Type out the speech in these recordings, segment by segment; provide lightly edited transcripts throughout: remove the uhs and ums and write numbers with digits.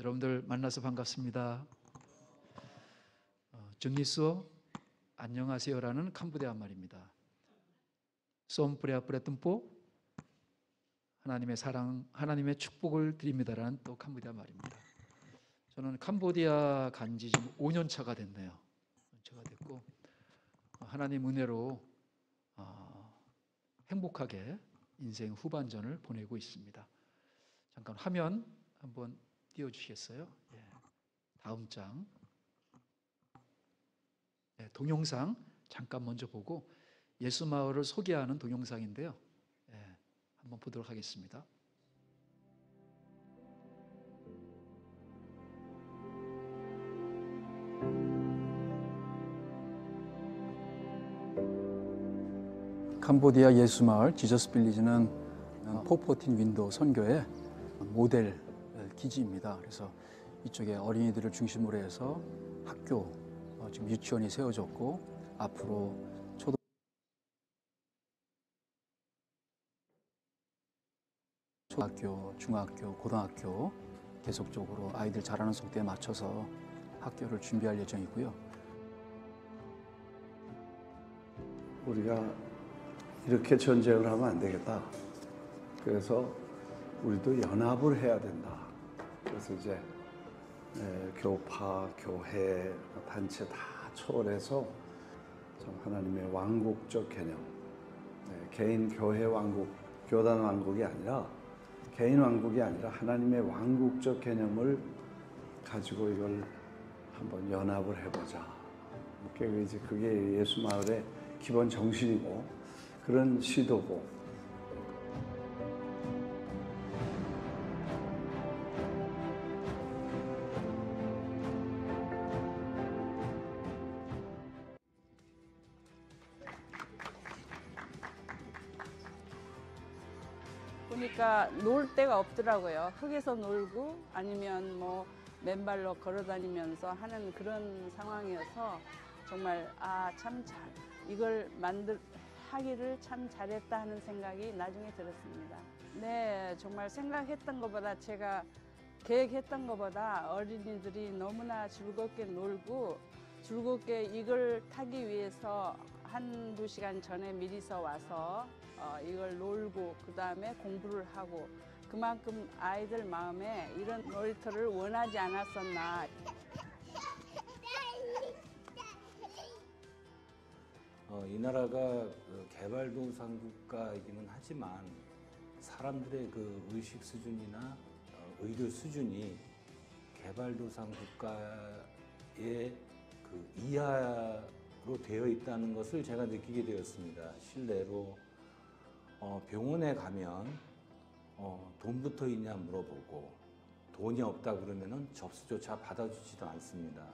여러분들 만나서 반갑습니다. 정리수어 안녕하세요라는 캄보디아 말입니다. 쏨프레아프레tumpo 하나님의 사랑, 하나님의 축복을 드립니다라는 또 캄보디아 말입니다. 저는 캄보디아 간지 지금 5년 차가 됐네요. 5년 차가 됐고 하나님 은혜로 행복하게 인생 후반전을 보내고 있습니다. 잠깐 화면 한번 띄워주시겠어요? 예. 다음 장. 네, 동영상 잠깐 먼저 보고 예수마을을 소개하는 동영상인데요. 예, 한번 보도록 하겠습니다. 캄보디아 예수마을 지저스 빌리지는 포포틴 윈도 선교의 모델 기지입니다. 그래서 이쪽에 어린이들을 중심으로 해서 학교, 지금 유치원이 세워졌고 앞으로 초등학교, 중학교, 고등학교 계속적으로 아이들 자라는 속도에 맞춰서 학교를 준비할 예정이고요. 우리가 이렇게 전쟁을 하면 안 되겠다. 그래서 우리도 연합을 해야 된다. 그래서 이제 교파, 교회, 단체 다 초월해서 참 하나님의 왕국적 개념, 개인 교회 왕국, 교단 왕국이 아니라 개인 왕국이 아니라 하나님의 왕국적 개념을 가지고 이걸 한번 연합을 해보자. 그게 예수 마을의 기본 정신이고 그런 시도고. 보니까 놀 데가 없더라고요. 흙에서 놀고 아니면 뭐 맨발로 걸어 다니면서 하는 그런 상황이어서 정말 이걸 하기를 참 잘했다 하는 생각이 나중에 들었습니다. 네, 정말 생각했던 것보다 제가 계획했던 것보다 어린이들이 너무나 즐겁게 놀고 즐겁게 이걸 타기 위해서 한두 시간 전에 미리서 와서 이걸 놀고 그 다음에 공부를 하고 그만큼 아이들 마음에 이런 놀이터를 원하지 않았었나. 이 나라가 개발도상 국가이기는 하지만 사람들의 그 의식 수준이나 의료 수준이 개발도상 국가의 그 이하로 되어 있다는 것을 제가 느끼게 되었습니다. 실내로 병원에 가면 돈부터 있냐 물어보고 돈이 없다 그러면은 접수조차 받아주지도 않습니다.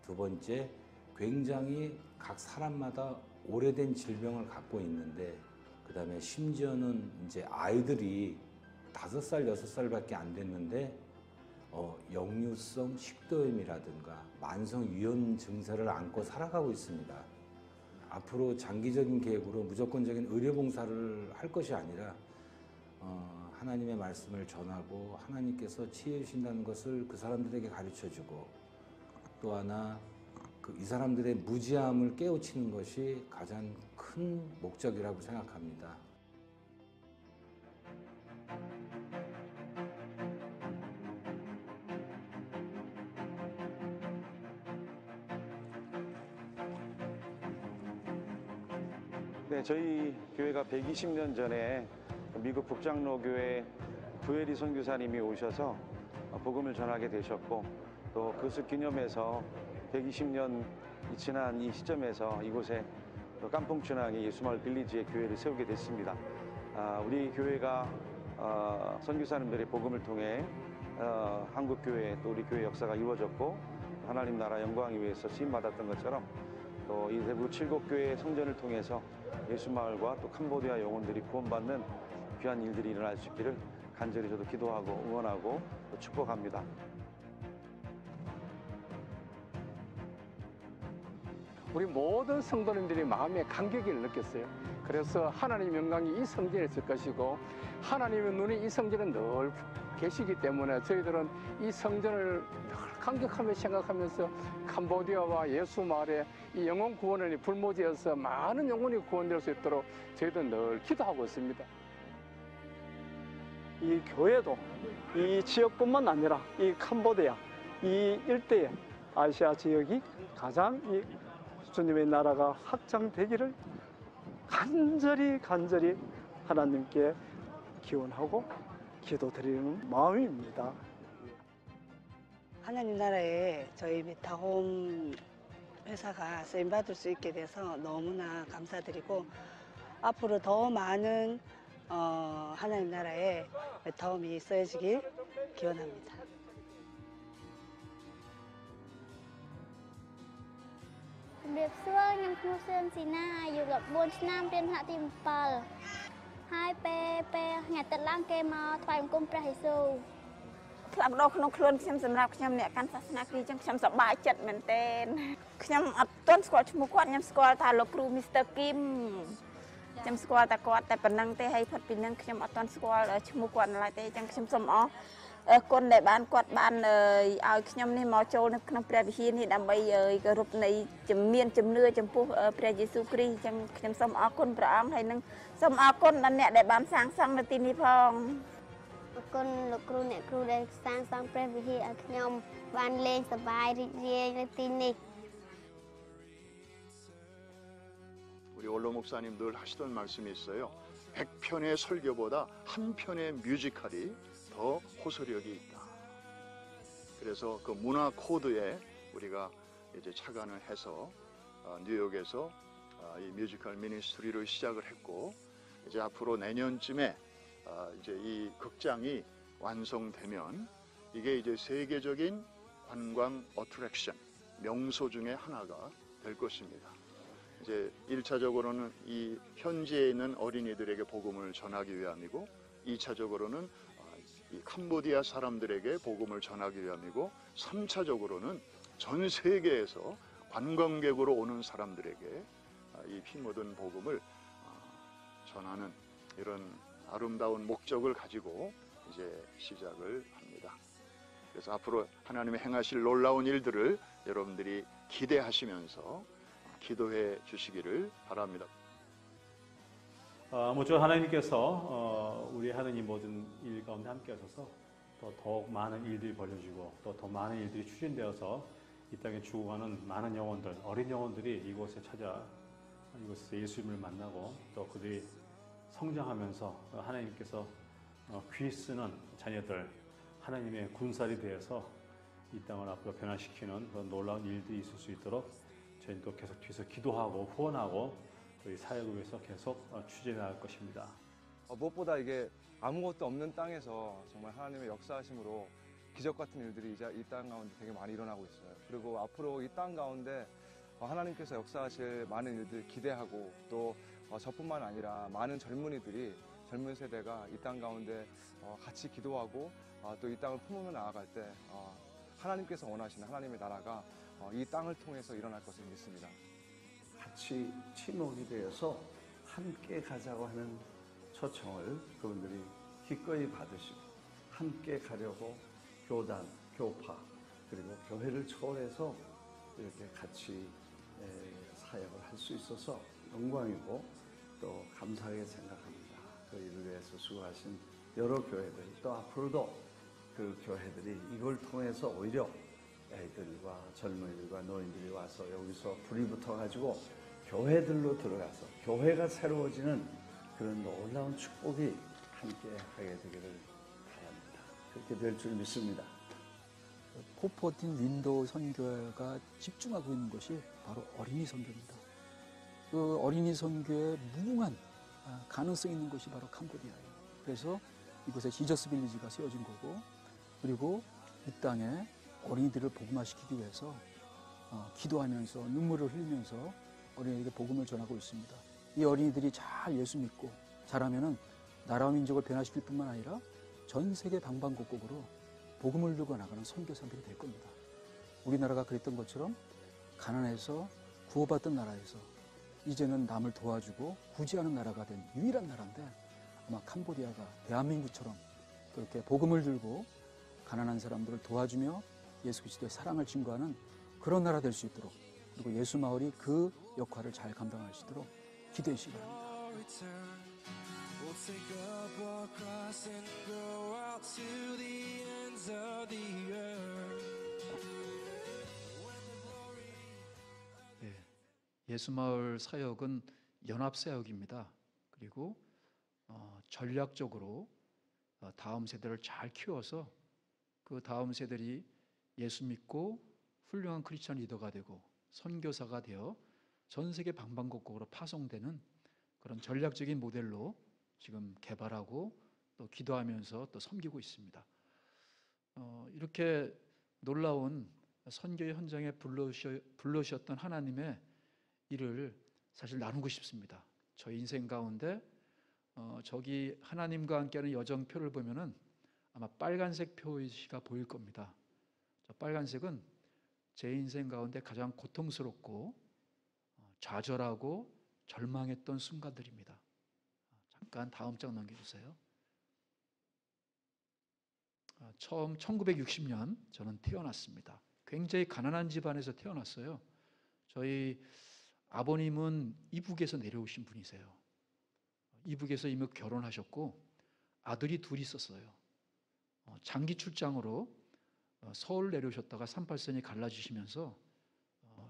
두 번째, 굉장히 각 사람마다 오래된 질병을 갖고 있는데 그 다음에 심지어는 이제 아이들이 5살, 6살밖에 안 됐는데 역류성 식도염이라든가 만성 위염 증세를 안고 살아가고 있습니다. 앞으로 장기적인 계획으로 무조건적인 의료봉사를 할 것이 아니라 하나님의 말씀을 전하고 하나님께서 치유해 주신다는 것을 그 사람들에게 가르쳐주고 또 하나 이 사람들의 무지함을 깨우치는 것이 가장 큰 목적이라고 생각합니다. 네, 저희 교회가 120년 전에 미국 북장로교회 부에리 선교사님이 오셔서 복음을 전하게 되셨고 또 그것을 기념해서 120년 지난 이 시점에서 이곳에 깐풍춘항의 예수마을 빌리지의 교회를 세우게 됐습니다. 우리 교회가 선교사님들의 복음을 통해 한국 교회 또 우리 교회 역사가 이루어졌고 하나님 나라 영광을 위해서 쓰임받았던 것처럼 또 이 대구 칠곡교회 성전을 통해서 예수마을과 또 캄보디아 영혼들이 구원받는 귀한 일들이 일어날 수 있기를 간절히 저도 기도하고 응원하고 또 축복합니다. 우리 모든 성도님들이 마음에 감격을 느꼈어요. 그래서 하나님의 영광이 이 성전에 있을 것이고 하나님의 눈이 이 성전에 늘 계시기 때문에 저희들은 이 성전을 늘 감격하며 생각하면서 캄보디아와 예수 마을에 이 영혼 구원을 불모지어서 많은 영혼이 구원될 수 있도록 저희들은 늘 기도하고 있습니다. 이 교회도 이 지역뿐만 아니라 이 캄보디아 이 일대의 아시아 지역이 가장 이 주님의 나라가 확장되기를 간절히 하나님께 기원하고 기도드리는 마음입니다. 하나님 나라에 저희 메타홈 회사가 쓰임받을 수 있게 돼서 너무나 감사드리고 앞으로 더 많은 하나님 나라에 메타홈이 쓰여지길 기원합니다. Điệp xưa nhằm khu sơn Sina dù gặp 4 năm trên hạ tìm Pal. Hai pe nhà tật lang kê mà thoại công pra Giêsu. ផ្លាប់ដោះក្នុងខ្លួនខ្ញុំសម្រាប់ខ្ញុំអ្នកកាន់សាសនាគ្រីស្ទចឹងខ្ញុំសប្បាយចិត្តមែនទែនខ្ញុំអត់ទាន់ស្គាល់ឈ្មោះគាត់ខ្ញុំស្គាល់ថាលោកគ្រូមីស្ទ័រគីមខ្ញុំស្គាល់តែគាត់តែប៉ុណ្្នឹងទេហើយផុតពីនឹងខ្ញុំអត់ទាន់ស្គាល់ឈ្មោះគាត់ឡើយទេចឹងខ្ញុំសូមអរគុណដែលបានគាត់បានឲ្យខ្ញុំនេះមកចូលនៅក្នុងព្រះវិហារនេះដើម្បីគោរពនៃមានជំនឿចំពោះព្រះយេស៊ូវគ្រីស្ទចឹងខ្ញុំសូមអរគុណព្រះអង្គហើយនឹងសូមអរគុណដល់អ្នកដែលបានសាងសង់នៅទីនេះផង អរគុណលោកគ្រូអ្នកគ្រូដែលសាងសង់ព្រះវិហារឲ្យខ្ញុំបានលេងសប្បាយរីករាយនៅទីនេះ 우리 원로 목사님 늘 하시던 말씀이 있어요. 100편의 설교보다 한 편의 뮤지컬이 더 호소력이 있다. 그래서 그 문화 코드에 우리가 이제 착안을 해서 뉴욕에서 이 뮤지컬 미니스트리를 시작을 했고 이제 앞으로 내년쯤에 이제 이 극장이 완성되면 이게 이제 세계적인 관광 어트랙션 명소 중에 하나가 될 것입니다. 이제 1차적으로는 이 현지에 있는 어린이들에게 복음을 전하기 위함이고 2차적으로는 이 캄보디아 사람들에게 복음을 전하기 위함이고 3차적으로는 전 세계에서 관광객으로 오는 사람들에게 이 피 묻은 복음을 전하는 이런 아름다운 목적을 가지고 이제 시작을 합니다. 그래서 앞으로 하나님의 행하실 놀라운 일들을 여러분들이 기대하시면서 기도해 주시기를 바랍니다. 모쪼 하나님께서 우리 하는 이 모든 일 가운데 함께 하셔서 또 더욱 많은 일들이 벌어지고 또 더 많은 일들이 추진되어서 이 땅에 죽어가는 많은 영혼들, 어린 영혼들이 이곳에 찾아 이곳에서 예수님을 만나고 또 그들이 성장하면서 하나님께서 귀 쓰는 자녀들, 하나님의 군살이 되어서 이 땅을 앞으로 변화시키는 그런 놀라운 일들이 있을 수 있도록 저희는 또 계속 뒤에서 기도하고 후원하고 저희 사역을 위해서 계속 추진해 나갈 것입니다. 무엇보다 이게 아무것도 없는 땅에서 정말 하나님의 역사하심으로 기적 같은 일들이 이제 이 땅 가운데 되게 많이 일어나고 있어요. 그리고 앞으로 이 땅 가운데 하나님께서 역사하실 많은 일들 기대하고 또 저뿐만 아니라 많은 젊은이들이 젊은 세대가 이 땅 가운데 같이 기도하고 또 이 땅을 품으며 나아갈 때 하나님께서 원하시는 하나님의 나라가 이 땅을 통해서 일어날 것을 믿습니다. 같이 친목이 되어서 함께 가자고 하는 초청을 그분들이 기꺼이 받으시고 함께 가려고 교단, 교파 그리고 교회를 초월해서 이렇게 같이 사역을 할 수 있어서 영광이고 또 감사하게 생각합니다. 그 일을 위해서 수고하신 여러 교회들 또 앞으로도 그 교회들이 이걸 통해서 오히려 애들과 젊은이들과 노인들이 와서 여기서 불이 붙어가지고 교회들로 들어가서 교회가 새로워지는 그런 놀라운 축복이 함께 하게 되기를 바랍니다. 그렇게 될 줄 믿습니다. 포포틴 윈도우 선교회가 집중하고 있는 것이 바로 어린이 선교입니다. 그 어린이 선교의 무궁한 가능성 있는 곳이 바로 캄보디아예요. 그래서 이곳에 지저스 빌리지가 세워진 거고 그리고 이 땅에 어린이들을 복음화시키기 위해서 기도하면서 눈물을 흘리면서 어린이에게 복음을 전하고 있습니다. 이 어린이들이 잘 예수 믿고 자라면은 나라와 민족을 변화시킬 뿐만 아니라 전 세계 방방곡곡으로 복음을 들고 나가는 선교사들이 될 겁니다. 우리나라가 그랬던 것처럼 가난해서 구원받던 나라에서 이제는 남을 도와주고 구제하는 나라가 된 유일한 나라인데, 아마 캄보디아가 대한민국처럼 그렇게 복음을 들고 가난한 사람들을 도와주며 예수 그리스도의 사랑을 증거하는 그런 나라 될 수 있도록, 그리고 예수 마을이 그 역할을 잘 감당할 수 있도록 기도해 주시기 바랍니다. 예수마을 사역은 연합사역입니다. 그리고 전략적으로 다음 세대를 잘 키워서 그 다음 세대들이 예수 믿고 훌륭한 크리스천 리더가 되고 선교사가 되어 전 세계 방방곡곡으로 파송되는 그런 전략적인 모델로 지금 개발하고 또 기도하면서 또 섬기고 있습니다. 이렇게 놀라운 선교의 현장에 불러주셨던 하나님의 일을 사실 나누고 싶습니다. 저 인생 가운데 저기 하나님과 함께하는 여정표를 보면은 아마 빨간색 표시가 보일 겁니다. 저 빨간색은 제 인생 가운데 가장 고통스럽고 좌절하고 절망했던 순간들입니다. 잠깐 다음 장 넘겨주세요. 처음 1960년 저는 태어났습니다. 굉장히 가난한 집안에서 태어났어요. 저희 아버님은 이북에서 내려오신 분이세요. 이북에서 이미 결혼하셨고 아들이 둘이 있었어요. 장기 출장으로 서울 내려오셨다가 38선이 갈라지시면서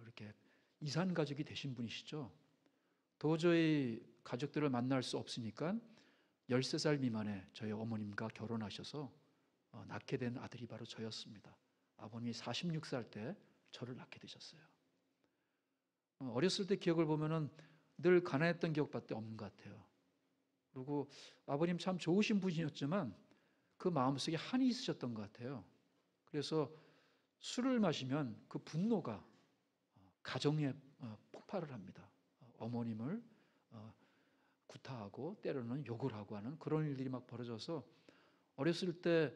이렇게 이산 가족이 되신 분이시죠. 도저히 가족들을 만날 수 없으니까 13살 미만의 저희 어머님과 결혼하셔서 낳게 된 아들이 바로 저였습니다. 아버님이 46살 때 저를 낳게 되셨어요. 어렸을 때 기억을 보면은 늘 가난했던 기억밖에 없는 것 같아요. 그리고 아버님 참 좋으신 분이었지만 그 마음속에 한이 있으셨던 것 같아요. 그래서 술을 마시면 그 분노가 가정에 폭발을 합니다. 어머님을 구타하고 때로는 욕을 하고 하는 그런 일들이 막 벌어져서 어렸을 때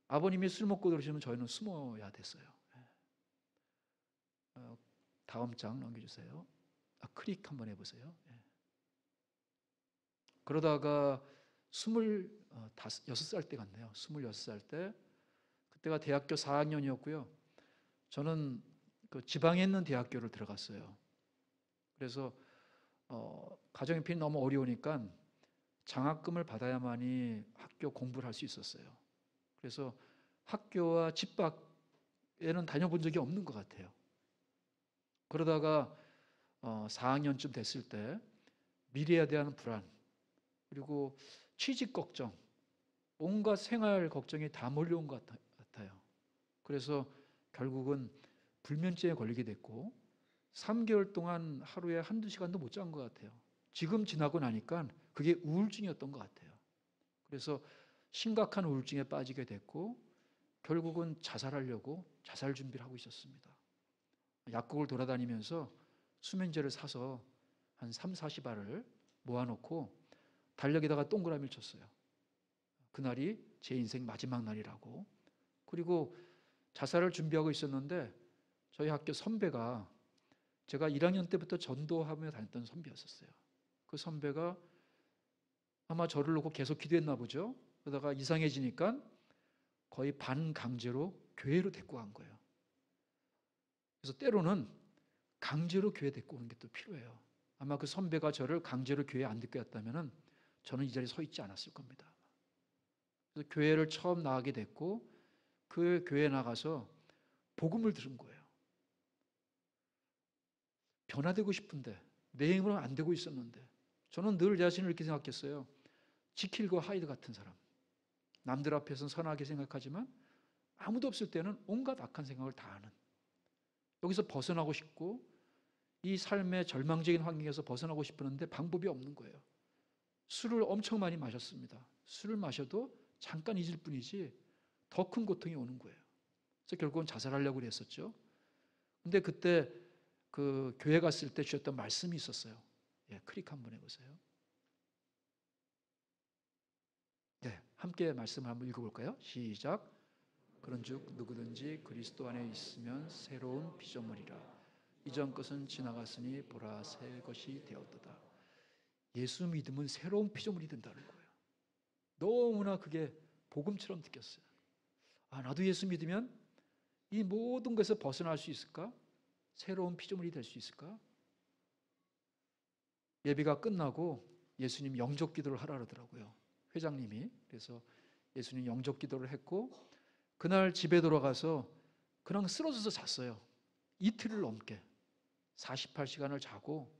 아버님이 술 먹고 들으시면 저희는 숨어야 됐어요. 다음 장 넘겨주세요. 클릭 한번 해보세요. 그러다가 26살 때 갔네요. 26살 때 그때가 대학교 4학년이었고요. 저는 그 지방에 있는 대학교를 들어갔어요. 그래서 가정 형편이 너무 어려우니까 장학금을 받아야만이 학교 공부를 할 수 있었어요. 그래서 학교와 집 밖에는 다녀본 적이 없는 것 같아요. 그러다가 4학년쯤 됐을 때 미래에 대한 불안, 그리고 취직 걱정, 온갖 생활 걱정이 다 몰려온 것 같아요. 그래서 결국은 불면증에 걸리게 됐고 3개월 동안 하루에 한두 시간도 못 잔 것 같아요. 지금 지나고 나니까 그게 우울증이었던 것 같아요. 그래서 심각한 우울증에 빠지게 됐고 결국은 자살하려고 자살 준비를 하고 있었습니다. 약국을 돌아다니면서 수면제를 사서 한 3, 40알을 모아놓고 달력에다가 동그라미를 쳤어요. 그날이 제 인생 마지막 날이라고. 그리고 자살을 준비하고 있었는데 저희 학교 선배가, 제가 1학년 때부터 전도하며 다녔던 선배였었어요. 그 선배가 아마 저를 놓고 계속 기도했나 보죠. 그러다가 이상해지니까 거의 반강제로 교회로 데리고 간 거예요. 그래서 때로는 강제로 교회 데리고 오는 게 또 필요해요. 아마 그 선배가 저를 강제로 교회에 안 데리고 갔다면 저는 이 자리에 서 있지 않았을 겁니다. 그래서 교회를 처음 나가게 됐고 그 교회에 나가서 복음을 들은 거예요. 변화되고 싶은데 내 힘으로는 안 되고 있었는데 저는 늘 제 자신을 이렇게 생각했어요. 지킬과 하이드 같은 사람. 남들 앞에서는 선하게 생각하지만 아무도 없을 때는 온갖 악한 생각을 다 하는. 여기서 벗어나고 싶고 이 삶의 절망적인 환경에서 벗어나고 싶었는데 방법이 없는 거예요. 술을 엄청 많이 마셨습니다. 술을 마셔도 잠깐 잊을 뿐이지 더 큰 고통이 오는 거예요. 그래서 결국은 자살하려고 그랬었죠. 근데 그때 그 교회 갔을 때 주셨던 말씀이 있었어요. 클릭 한번 해보세요. 네, 함께 말씀을 한번 읽어볼까요? 시작. 그런즉 누구든지 그리스도 안에 있으면 새로운 피조물이라. 이전 것은 지나갔으니 보라 새 것이 되었도다. 예수 믿으면 새로운 피조물이 된다는 거예요. 너무나 그게 복음처럼 느꼈어요. 아, 나도 예수 믿으면 이 모든 것에서 벗어날 수 있을까? 새로운 피조물이 될 수 있을까? 예배가 끝나고 예수님 영접 기도를 하라 그러더라고요. 회장님이. 그래서 예수님 영접 기도를 했고 그날 집에 돌아가서 그냥 쓰러져서 잤어요. 이틀을 넘게 48시간을 자고,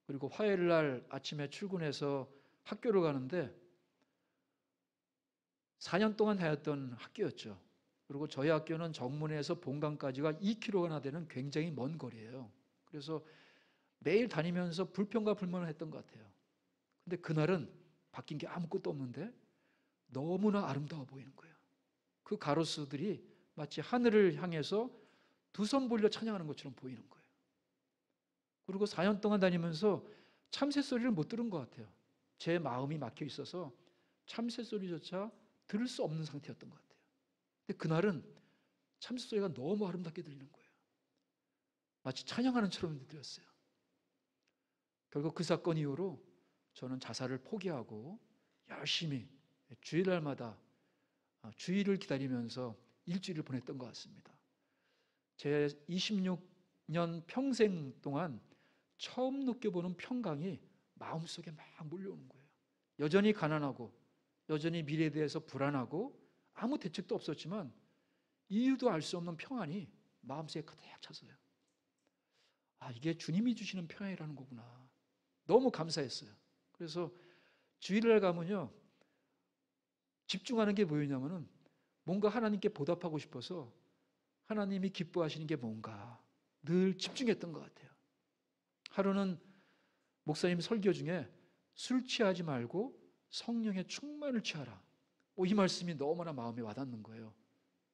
그리고 화요일 날 아침에 출근해서 학교를 가는데 4년 동안 다녔던 학교였죠. 그리고 저희 학교는 정문에서 본관까지가 2km나 되는 굉장히 먼 거리예요. 그래서 매일 다니면서 불평과 불만을 했던 것 같아요. 근데 그날은 바뀐 게 아무것도 없는데 너무나 아름다워 보이는 거예요. 그 가로수들이 마치 하늘을 향해서 두 손 벌려 찬양하는 것처럼 보이는 거예요. 그리고 4년 동안 다니면서 참새 소리를 못 들은 것 같아요. 제 마음이 막혀 있어서 참새 소리조차 들을 수 없는 상태였던 것 같아요. 근데 그날은 참새 소리가 너무 아름답게 들리는 거예요. 마치 찬양하는 처럼 들렸어요. 결국 그 사건 이후로 저는 자살을 포기하고 열심히 주일날마다 주일을 기다리면서 일주일을 보냈던 것 같습니다. 제 26년 평생 동안 처음 느껴보는 평강이 마음속에 막 몰려오는 거예요. 여전히 가난하고 여전히 미래에 대해서 불안하고 아무 대책도 없었지만 이유도 알 수 없는 평안이 마음속에 가득 찼어요. 아, 이게 주님이 주시는 평안이라는 거구나. 너무 감사했어요. 그래서 주일날 가면요, 집중하는 게 뭐였냐면은 뭔가 하나님께 보답하고 싶어서 하나님이 기뻐하시는 게 뭔가 늘 집중했던 것 같아요. 하루는 목사님 설교 중에 술 취하지 말고 성령의 충만을 취하라. 이 말씀이 너무나 마음에 와닿는 거예요.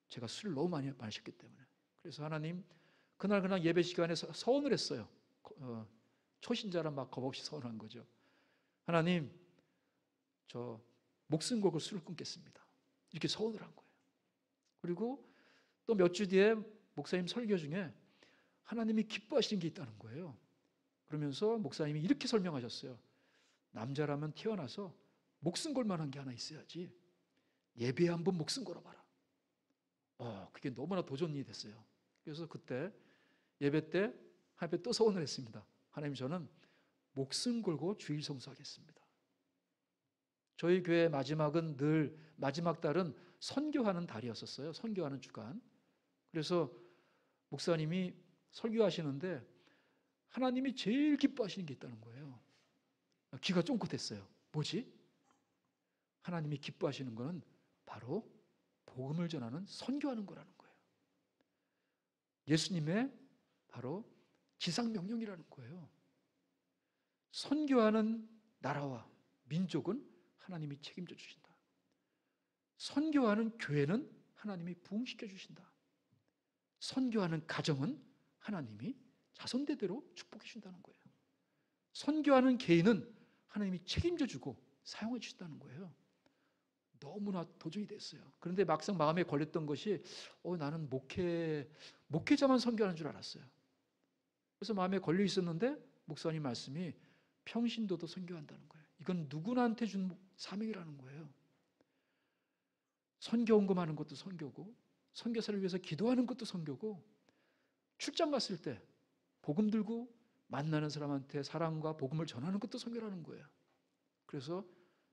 제가 술을 너무 많이 마셨기 때문에. 그래서 하나님, 그날 그냥 예배 시간에 서원을 했어요. 초신자라 막 겁없이 서원한 거죠. 하나님, 저 목숨 걸고 술을 끊겠습니다. 이렇게 서원을 한 거예요. 그리고 또 몇 주 뒤에 목사님 설교 중에 하나님이 기뻐하시는 게 있다는 거예요. 그러면서 목사님이 이렇게 설명하셨어요. 남자라면 태어나서 목숨 걸 만한 게 하나 있어야지. 예배에 한번 목숨 걸어봐라. 그게 너무나 도전이 됐어요. 그래서 그때 예배 때 하나님께 또 서원을 했습니다. 하나님, 저는 목숨 걸고 주일 성수하겠습니다. 저희 교회 마지막은 늘 마지막 달은 선교하는 달이었었어요. 선교하는 주간. 그래서 목사님이 설교하시는데 하나님이 제일 기뻐하시는 게 있다는 거예요. 귀가 쫑긋했어요. 뭐지? 하나님이 기뻐하시는 거는 바로 복음을 전하는 선교하는 거라는 거예요. 예수님의 바로 지상명령이라는 거예요. 선교하는 나라와 민족은 하나님이 책임져 주신다. 선교하는 교회는 하나님이 부흥시켜 주신다. 선교하는 가정은 하나님이 자손대대로 축복해 준다는 거예요. 선교하는 개인은 하나님이 책임져 주고 사용해 주신다는 거예요. 너무나 도전이 됐어요. 그런데 막상 마음에 걸렸던 것이 나는 목회자만 선교하는 줄 알았어요. 그래서 마음에 걸려 있었는데 목사님 말씀이 평신도도 선교한다는 거예요. 이건 누구나한테 준 사명이라는 거예요. 선교 헌금하는 것도 선교고, 선교사를 위해서 기도하는 것도 선교고, 출장 갔을 때 복음 들고 만나는 사람한테 사랑과 복음을 전하는 것도 선교라는 거예요. 그래서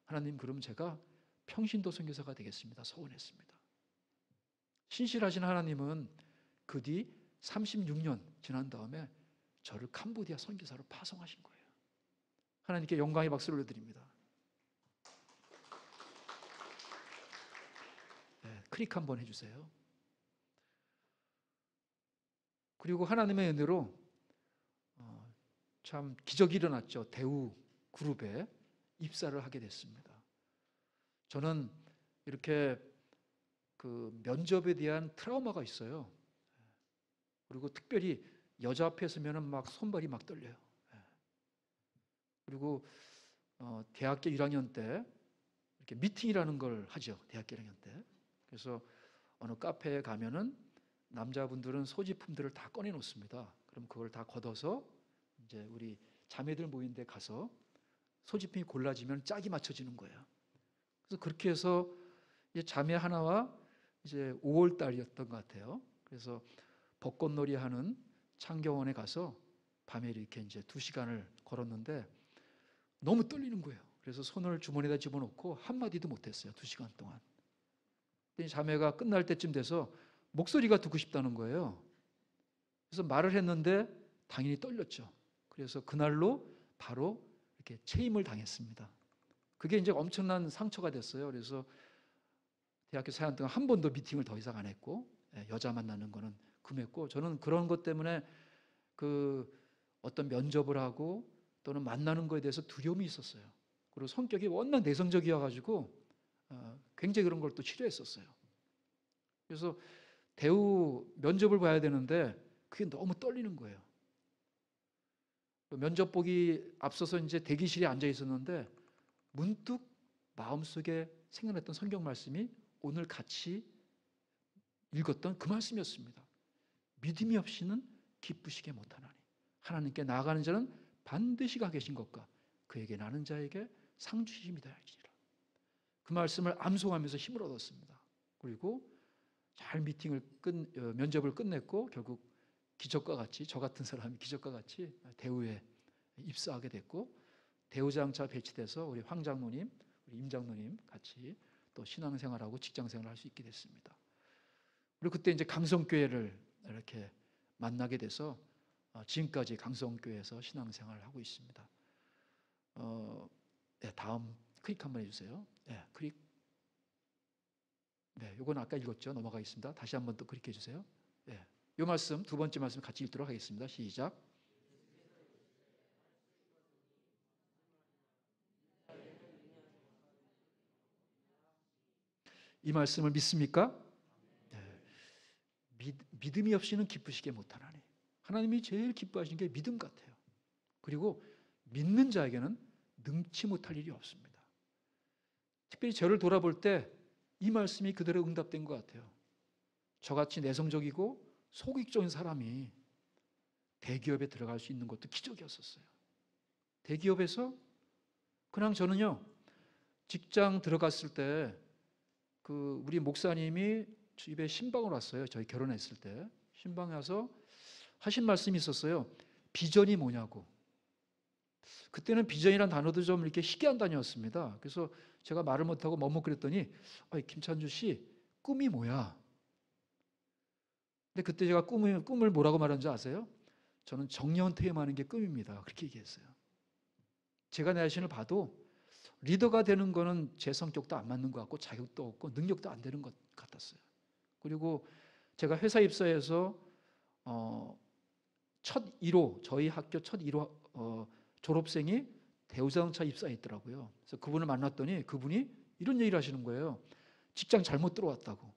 하나님, 그럼 제가 평신도 선교사가 되겠습니다. 서원했습니다. 신실하신 하나님은 그 뒤 36년 지난 다음에 저를 캄보디아 선교사로 파송하신 거예요. 하나님께 영광의 박수를 올려드립니다. 네, 클릭 한번 해주세요. 그리고 하나님의 은혜로 참 기적이 일어났죠. 대우 그룹에 입사를 하게 됐습니다. 저는 이렇게 그 면접에 대한 트라우마가 있어요. 그리고 특별히 여자 앞에 서면은 막 손발이 막 떨려요. 그리고 대학교 1학년 때 이렇게 미팅이라는 걸 하죠. 대학교 1학년 때. 그래서 어느 카페에 가면은 남자분들은 소지품들을 다 꺼내 놓습니다. 그럼 그걸 다 걷어서 이제 우리 자매들 모인 데 가서 소지품이 골라지면 짝이 맞춰지는 거예요. 그래서 그렇게 해서 이제 자매 하나와 이제 5월 달이었던 것 같아요. 그래서 벚꽃놀이 하는 창경원에 가서 밤에 이렇게 이제 2시간을 걸었는데 너무 떨리는 거예요. 그래서 손을 주머니에다 집어넣고 한마디도 못했어요. 2시간 동안. 근데 자매가 끝날 때쯤 돼서 목소리가 듣고 싶다는 거예요. 그래서 말을 했는데 당연히 떨렸죠. 그래서 그날로 바로 이렇게 체임을 당했습니다. 그게 이제 엄청난 상처가 됐어요. 그래서 대학교 4년 동안 한 번도 미팅을 더 이상 안 했고, 여자 만나는 거는 금했고, 저는 그런 것 때문에 그 어떤 면접을 하고 또는 만나는 거에 대해서 두려움이 있었어요. 그리고 성격이 워낙 내성적이어가지고 굉장히 그런 걸 또 싫어했었어요. 그래서 대우 면접을 봐야 되는데 그게 너무 떨리는 거예요. 면접 보기 앞서서 이제 대기실에 앉아 있었는데 문득 마음속에 생각났던 성경 말씀이 오늘 같이 읽었던 그 말씀이었습니다. 믿음이 없이는 기쁘시게 못하나니 하나님께 나아가는 자는 반드시 가 계신 것과 그에게 나는 자에게 상 주심이다 할지니라. 그 말씀을 암송하면서 힘을 얻었습니다. 그리고 잘 면접을 끝냈고 결국 기적과 같이, 저 같은 사람이 기적과 같이 대우에 입사하게 됐고, 대우장차 배치돼서 우리 황 장로님, 우리 임 장로님 같이 또 신앙생활하고 직장생활을 할 수 있게 됐습니다. 그리고 그때 이제 강성교회를 이렇게 만나게 돼서 지금까지 강성교회에서 신앙생활을 하고 있습니다. 네, 다음 클릭 한번 해주세요. 네, 클릭. 네, 이건 아까 읽었죠. 넘어가겠습니다. 다시 한번 또 클릭해 주세요. 네, 이 말씀, 두 번째 말씀 같이 읽도록 하겠습니다. 시작. 이 말씀을 믿습니까? 네. 믿음이 없이는 기쁘시게 못하나니. 하나님이 제일 기뻐하시는 게 믿음 같아요. 그리고 믿는 자에게는 능치 못할 일이 없습니다. 특별히 저를 돌아볼 때 이 말씀이 그대로 응답된 것 같아요. 저같이 내성적이고 소극적인 사람이 대기업에 들어갈 수 있는 것도 기적이었었어요. 대기업에서 그냥 저는요, 직장 들어갔을 때 우리 목사님이 집에 신방을 왔어요. 저희 결혼했을 때 신방에 와서 하신 말씀이 있었어요. 비전이 뭐냐고. 그때는 비전이란 단어도 좀 이렇게 희귀한 단어였습니다. 그래서 제가 말을 못하고 머뭇거렸더니 김찬주 씨 꿈이 뭐야? 근데 그때 제가 꿈을 뭐라고 말한지 아세요? 저는 정년퇴임하는 게 꿈입니다. 그렇게 얘기했어요. 제가 내 자신을 봐도 리더가 되는 거는 제 성격도 안 맞는 것 같고 자격도 없고 능력도 안 되는 것 같았어요. 그리고 제가 회사 입사해서 첫 1호, 저희 학교 첫 1호 졸업생이 대우자동차 입사했더라고요. 그래서 그분을 만났더니 그분이 이런 얘기를 하시는 거예요. 직장 잘못 들어왔다고.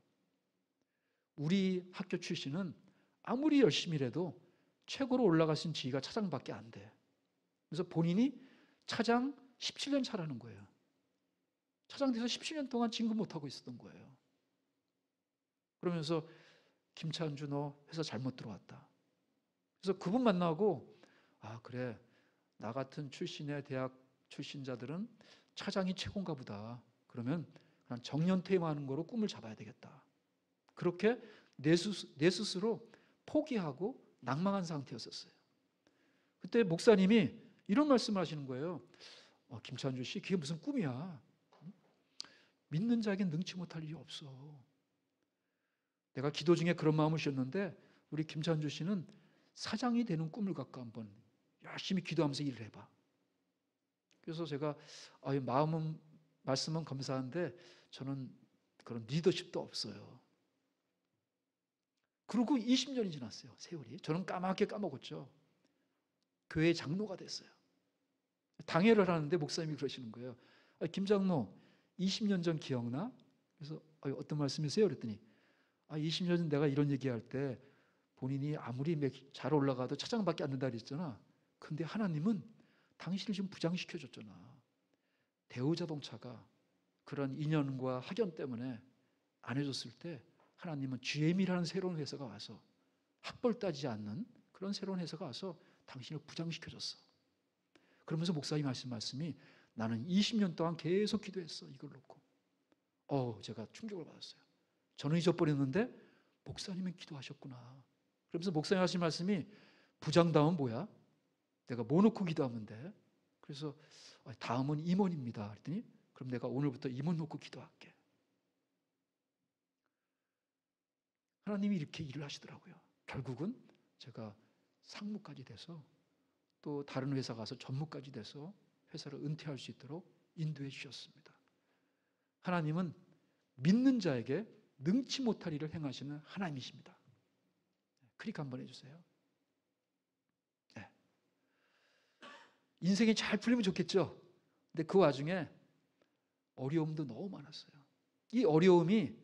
우리 학교 출신은 아무리 열심히 해도 최고로 올라갈 수 있는 지위가 차장밖에 안 돼. 그래서 본인이 차장 17년 차라는 거예요. 차장 돼서 17년 동안 진급 못하고 있었던 거예요. 그러면서 김찬주 너 회사 잘못 들어왔다. 그래서 그분 만나고 그래, 나 같은 출신의 대학 출신자들은 차장이 최고인가 보다. 그러면 그냥 정년퇴임하는 거로 꿈을 잡아야 되겠다. 그렇게 내 스스로 포기하고 낭망한 상태였었어요. 그때 목사님이 이런 말씀을 하시는 거예요. 김찬주 씨, 그게 무슨 꿈이야. 믿는 자에겐 능치 못할 일이 없어. 내가 기도 중에 그런 마음을 주셨는데 우리 김찬주 씨는 사장이 되는 꿈을 갖고 한번 열심히 기도하면서 일을 해봐. 그래서 제가 말씀은 감사한데 저는 그런 리더십도 없어요. 그리고 20년이 지났어요. 세월이. 저는 까맣게 까먹었죠. 교회 장로가 됐어요. 당회를 하는데 목사님이 그러시는 거예요. 김 장로 20년 전 기억나? 그래서 어떤 말씀이세요? 그랬더니 20년 전 내가 이런 얘기할 때 본인이 아무리 잘 올라가도 차장밖에 안 된다 그랬잖아. 근데 하나님은 당신을 지금 부장시켜줬잖아. 대우자동차가 그런 인연과 학연 때문에 안 해줬을 때 하나님은 GM이라는 새로운 회사가 와서 학벌 따지지 않는 그런 새로운 회사가 와서 당신을 부장시켜줬어. 그러면서 목사님 하신 말씀이 나는 20년 동안 계속 기도했어. 이걸 놓고. 제가 충격을 받았어요. 저는 잊어버렸는데 목사님은 기도하셨구나. 그러면서 목사님 하신 말씀이 부장다운 뭐야? 내가 뭐 놓고 기도하면 돼? 그래서 다음은 임원입니다. 그랬더니 그럼 내가 오늘부터 임원 놓고 기도할게. 하나님이 이렇게 일을 하시더라고요. 결국은 제가 상무까지 돼서 또 다른 회사 가서 전무까지 돼서 회사를 은퇴할 수 있도록 인도해 주셨습니다. 하나님은 믿는 자에게 능치 못할 일을 행하시는 하나님이십니다. 클릭 한번 해주세요. 네. 인생이 잘 풀리면 좋겠죠. 근데 그 와중에 어려움도 너무 많았어요. 이 어려움이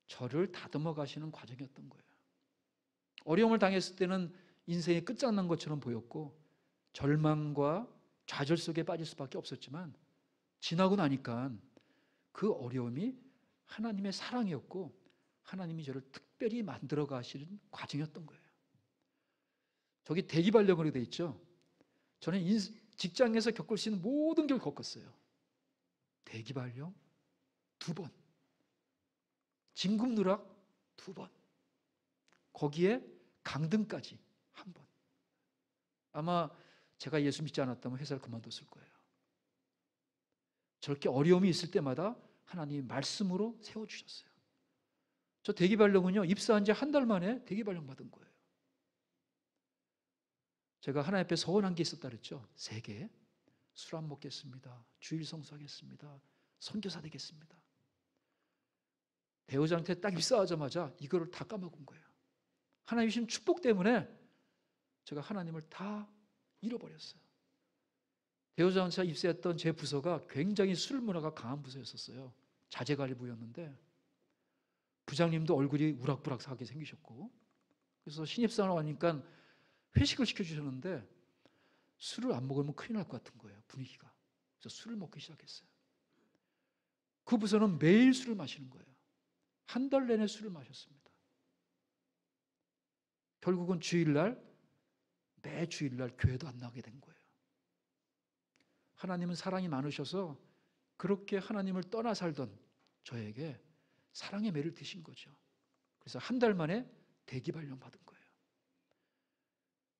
저를 다듬어 가시는 과정이었던 거예요. 어려움을 당했을 때는 인생이 끝장난 것처럼 보였고 절망과 좌절 속에 빠질 수밖에 없었지만 지나고 나니까 그 어려움이 하나님의 사랑이었고 하나님이 저를 특별히 만들어 가시는 과정이었던 거예요. 저기 대기발령으로 돼 있죠. 저는 직장에서 겪을 수 있는 모든 걸 겪었어요. 대기발령 2번, 진급누락 2번, 거기에 강등까지 1번. 아마 제가 예수 믿지 않았다면 회사를 그만뒀을 거예요. 저렇게 어려움이 있을 때마다 하나님이 말씀으로 세워주셨어요. 저 대기발령은요, 입사한 지 한 달 만에 대기발령 받은 거예요. 제가 하나님 앞에 서원한 게 있었다 그랬죠. 3개. 술 안 먹겠습니다. 주일 성수하겠습니다. 선교사 되겠습니다. 대우장한테 딱 입사하자마자 이거를 다 까먹은 거예요. 하나님 주신 축복 때문에 제가 하나님을 다 잃어버렸어요. 대우장차 입사했던 제 부서가 굉장히 술 문화가 강한 부서였었어요. 자재관리부였는데 부장님도 얼굴이 우락부락하게 생기셨고, 그래서 신입사원 와니까 회식을 시켜주셨는데 술을 안 먹으면 큰일 날 것 같은 거예요, 분위기가. 그래서 술을 먹기 시작했어요. 그 부서는 매일 술을 마시는 거예요. 한 달 내내 술을 마셨습니다. 결국은 매 주일날 교회도 안 나가게 된 거예요. 하나님은 사랑이 많으셔서 그렇게 하나님을 떠나 살던 저에게 사랑의 매를 드신 거죠. 그래서 한 달 만에 대기발령 받은 거예요.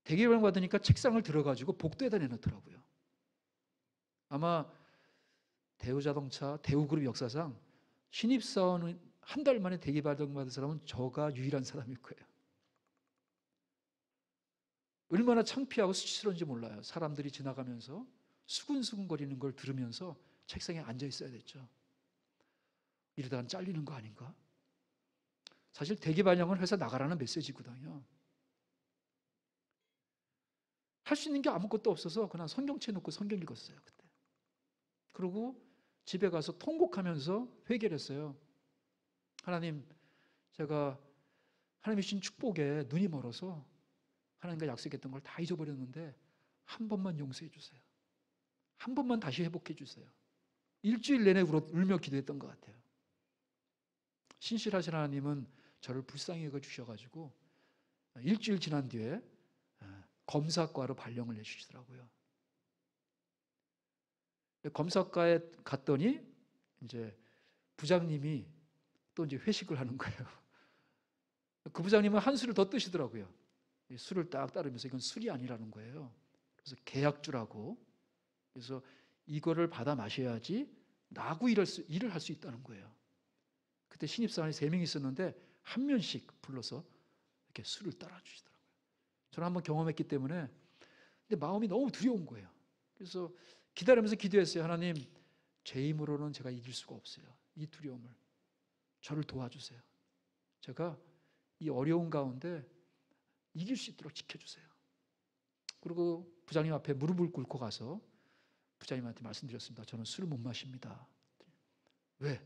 대기발령 받으니까 책상을 들어가지고 복도에다 내놓더라고요. 아마 대우자동차, 대우그룹 역사상 신입사원은 한 달 만에 대기발령 받은 사람은 저가 유일한 사람일 거예요. 얼마나 창피하고 수치스러운지 몰라요. 사람들이 지나가면서 수근수근거리는 걸 들으면서 책상에 앉아 있어야 됐죠. 이러다가 잘리는 거 아닌가? 사실 대기발령은 회사 나가라는 메시지거든요. 할 수 있는 게 아무것도 없어서 그냥 성경책 놓고 성경 읽었어요, 그때. 그리고 집에 가서 통곡하면서 회개를 했어요. 하나님, 제가 하나님이 주신 축복에 눈이 멀어서 하나님과 약속했던 걸 다 잊어버렸는데 한 번만 용서해 주세요. 한 번만 다시 회복해 주세요. 일주일 내내 울며 기도했던 것 같아요. 신실하신 하나님은 저를 불쌍히 여겨 주셔가지고 일주일 지난 뒤에 검사과로 발령을 내주시더라고요. 검사과에 갔더니 이제 부장님이 또 이제 회식을 하는 거예요. 그 부장님은 한 술을 더 뜨시더라고요. 술을 딱 따르면서 이건 술이 아니라는 거예요. 그래서 계약주라고. 그래서 이거를 받아 마셔야지 나하고 일을 할 수 있다는 거예요. 그때 신입사원이 3명이 있었는데 한 명씩 불러서 이렇게 술을 따라주시더라고요. 저는 한번 경험했기 때문에 근데 마음이 너무 두려운 거예요. 그래서 기다리면서 기도했어요. 하나님, 제 힘으로는 제가 이길 수가 없어요. 이 두려움을. 저를 도와주세요. 제가 이 어려운 가운데 이길 수 있도록 지켜주세요. 그리고 부장님 앞에 무릎을 꿇고 가서 부장님한테 말씀드렸습니다. 저는 술을 못 마십니다. 왜?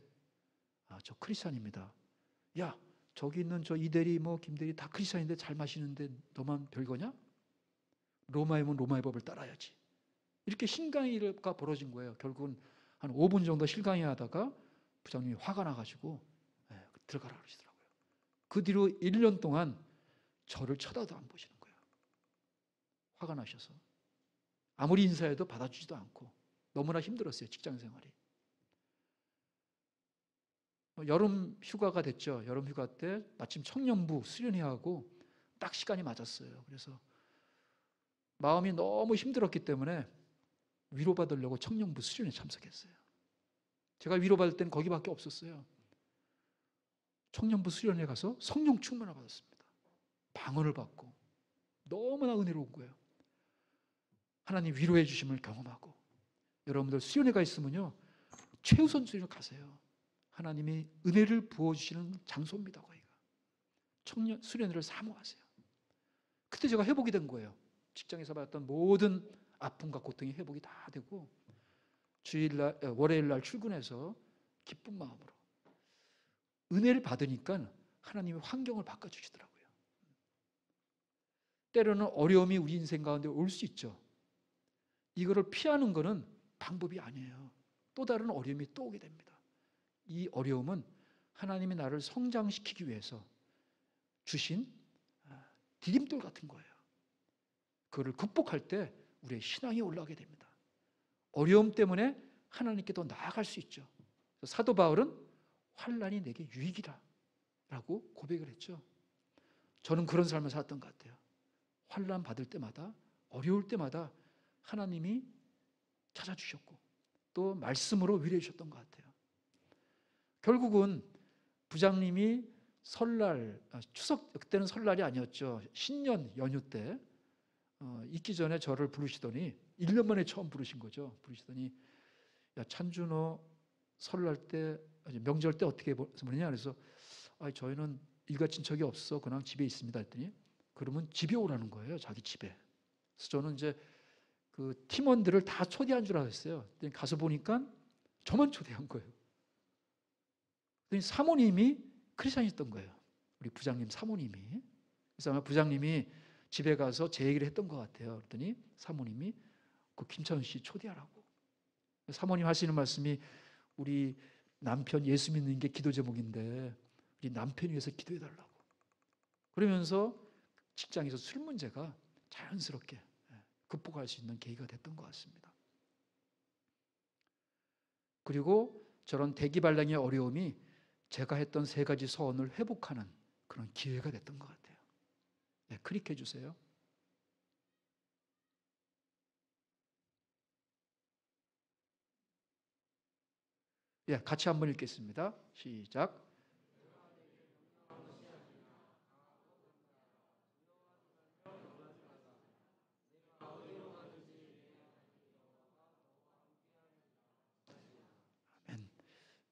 저 크리스찬입니다. 야, 저기 있는 저 이대리 김대리 다 크리스찬인데 잘 마시는데 너만 별거냐? 로마의 문 로마의 법을 따라야지. 이렇게 신강의가 벌어진 거예요. 결국은 한 5분 정도 실강의 하다가 부장님이 화가 나가지고 들어가라 그러시더라고요. 그 뒤로 1년 동안 저를 쳐다도 안 보시는 거예요. 화가 나셔서 아무리 인사해도 받아주지도 않고 너무나 힘들었어요. 직장 생활이. 여름 휴가가 됐죠. 여름 휴가 때 마침 청년부 수련회 하고 딱 시간이 맞았어요. 그래서 마음이 너무 힘들었기 때문에 위로받으려고 청년부 수련회 참석했어요. 제가 위로받을 때는 거기밖에 없었어요. 청년부 수련회 가서 성령 충만을 받았습니다. 방언을 받고 너무나 은혜로운 거예요. 하나님 위로해 주심을 경험하고, 여러분들 수련회가 있으면요 최우선 수련회 가세요. 하나님이 은혜를 부어주시는 장소입니다. 거기가. 청년 수련회를 사모하세요. 그때 제가 회복이 된 거예요. 직장에서 받았던 모든 아픔과 고통이 회복이 다 되고, 주일날 월요일날 출근해서 기쁜 마음으로 은혜를 받으니까 하나님이 환경을 바꿔주시더라고요. 때로는 어려움이 우리 인생 가운데 올 수 있죠. 이거를 피하는 것은 방법이 아니에요. 또 다른 어려움이 또 오게 됩니다. 이 어려움은 하나님이 나를 성장시키기 위해서 주신 디딤돌 같은 거예요. 그거를 극복할 때 우리의 신앙이 올라가게 됩니다. 어려움 때문에 하나님께 더 나아갈 수 있죠. 사도 바울은 환난이 내게 유익이다 라고 고백을 했죠. 저는 그런 삶을 살았던 것 같아요. 환난 받을 때마다, 어려울 때마다 하나님이 찾아주셨고 또 말씀으로 위로해 주셨던 것 같아요. 결국은 부장님이 설날, 추석, 그때는 설날이 아니었죠. 신년 연휴 때 있기 전에 저를 부르시더니 1년 만에 처음 부르신 거죠. 부르시더니 야 찬주 너 설날 때 명절 때 어떻게 보내냐. 그래서 저희는 일가친척이 없어 그냥 집에 있습니다 했더니 그러면 집에 오라는 거예요. 자기 집에. 그래서 저는 이제 그 팀원들을 다 초대한 줄 알았어요. 가서 보니까 저만 초대한 거예요. 그랬더니 사모님이 크리스찬이었던 거예요. 우리 부장님 사모님이. 그래서 아마 부장님이 집에 가서 제 얘기를 했던 것 같아요. 그랬더니 사모님이 그 김찬훈 씨 초대하라고. 사모님 하시는 말씀이 우리 남편 예수 믿는 게 기도 제목인데 우리 남편 위해서 기도해달라고. 그러면서 직장에서 술 문제가 자연스럽게 극복할 수 있는 계기가 됐던 것 같습니다. 그리고 저런 대기발령의 어려움이 제가 했던 3가지 서원을 회복하는 그런 기회가 됐던 것 같아요. 네, 클릭해 주세요. 예, 같이 한번 읽겠습니다. 시작. 아멘.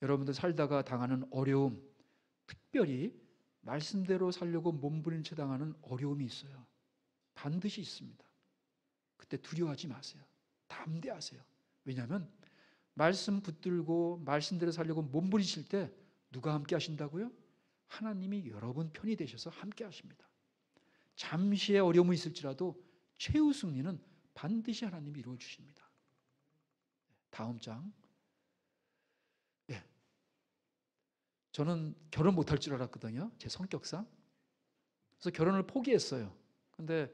여러분들 살다가 당하는 어려움, 특별히 말씀대로 살려고 몸부림 채 당하는 어려움이 있어요. 반드시 있습니다. 그때 두려워하지 마세요. 담대하세요. 왜냐하면 말씀 붙들고 말씀대로 살려고 몸부림칠 때 누가 함께 하신다고요? 하나님이 여러분 편이 되셔서 함께 하십니다. 잠시의 어려움이 있을지라도 최후 승리는 반드시 하나님이 이루어 주십니다. 다음 장. 예. 저는 결혼 못할 줄 알았거든요. 제 성격상. 그래서 결혼을 포기했어요. 근데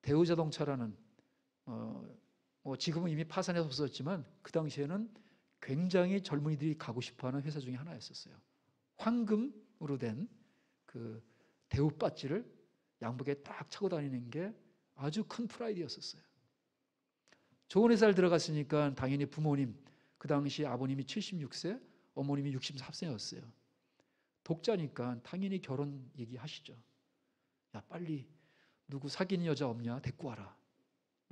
대우자동차라는 지금은 이미 파산해서 없어졌지만 그 당시에는 굉장히 젊은이들이 가고 싶어하는 회사 중에 하나였었어요. 황금으로 된 그 대우 배지를 양복에 딱 차고 다니는 게 아주 큰 프라이드였었어요. 좋은 회사를 들어갔으니까 당연히 부모님, 그 당시 아버님이 76세, 어머님이 64세였어요. 독자니까 당연히 결혼 얘기하시죠. 야 빨리 누구 사귀는 여자 없냐? 데리고 와라.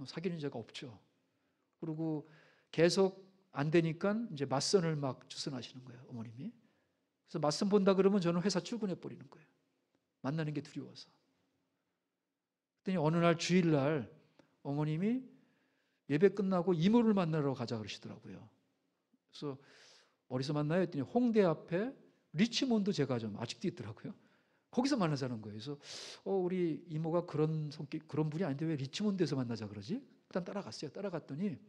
사귀는 여자가 없죠. 그리고 계속 안 되니까 이제 맞선을 막 주선하시는 거예요, 어머님이. 그래서 맞선 본다 그러면 저는 회사 출근해 버리는 거예요. 만나는 게 두려워서. 그랬더니 어느 날 주일날 어머님이 예배 끝나고 이모를 만나러 가자 그러시더라고요. 그래서 어디서 만나요? 했더니 홍대 앞에 리치몬드 제가 좀 아직도 있더라고요. 거기서 만나자는 거예요. 그래서 우리 이모가 그런 성격, 그런 분이 아닌데 왜 리치몬드에서 만나자 그러지? 일단 따라갔어요. 따라갔더니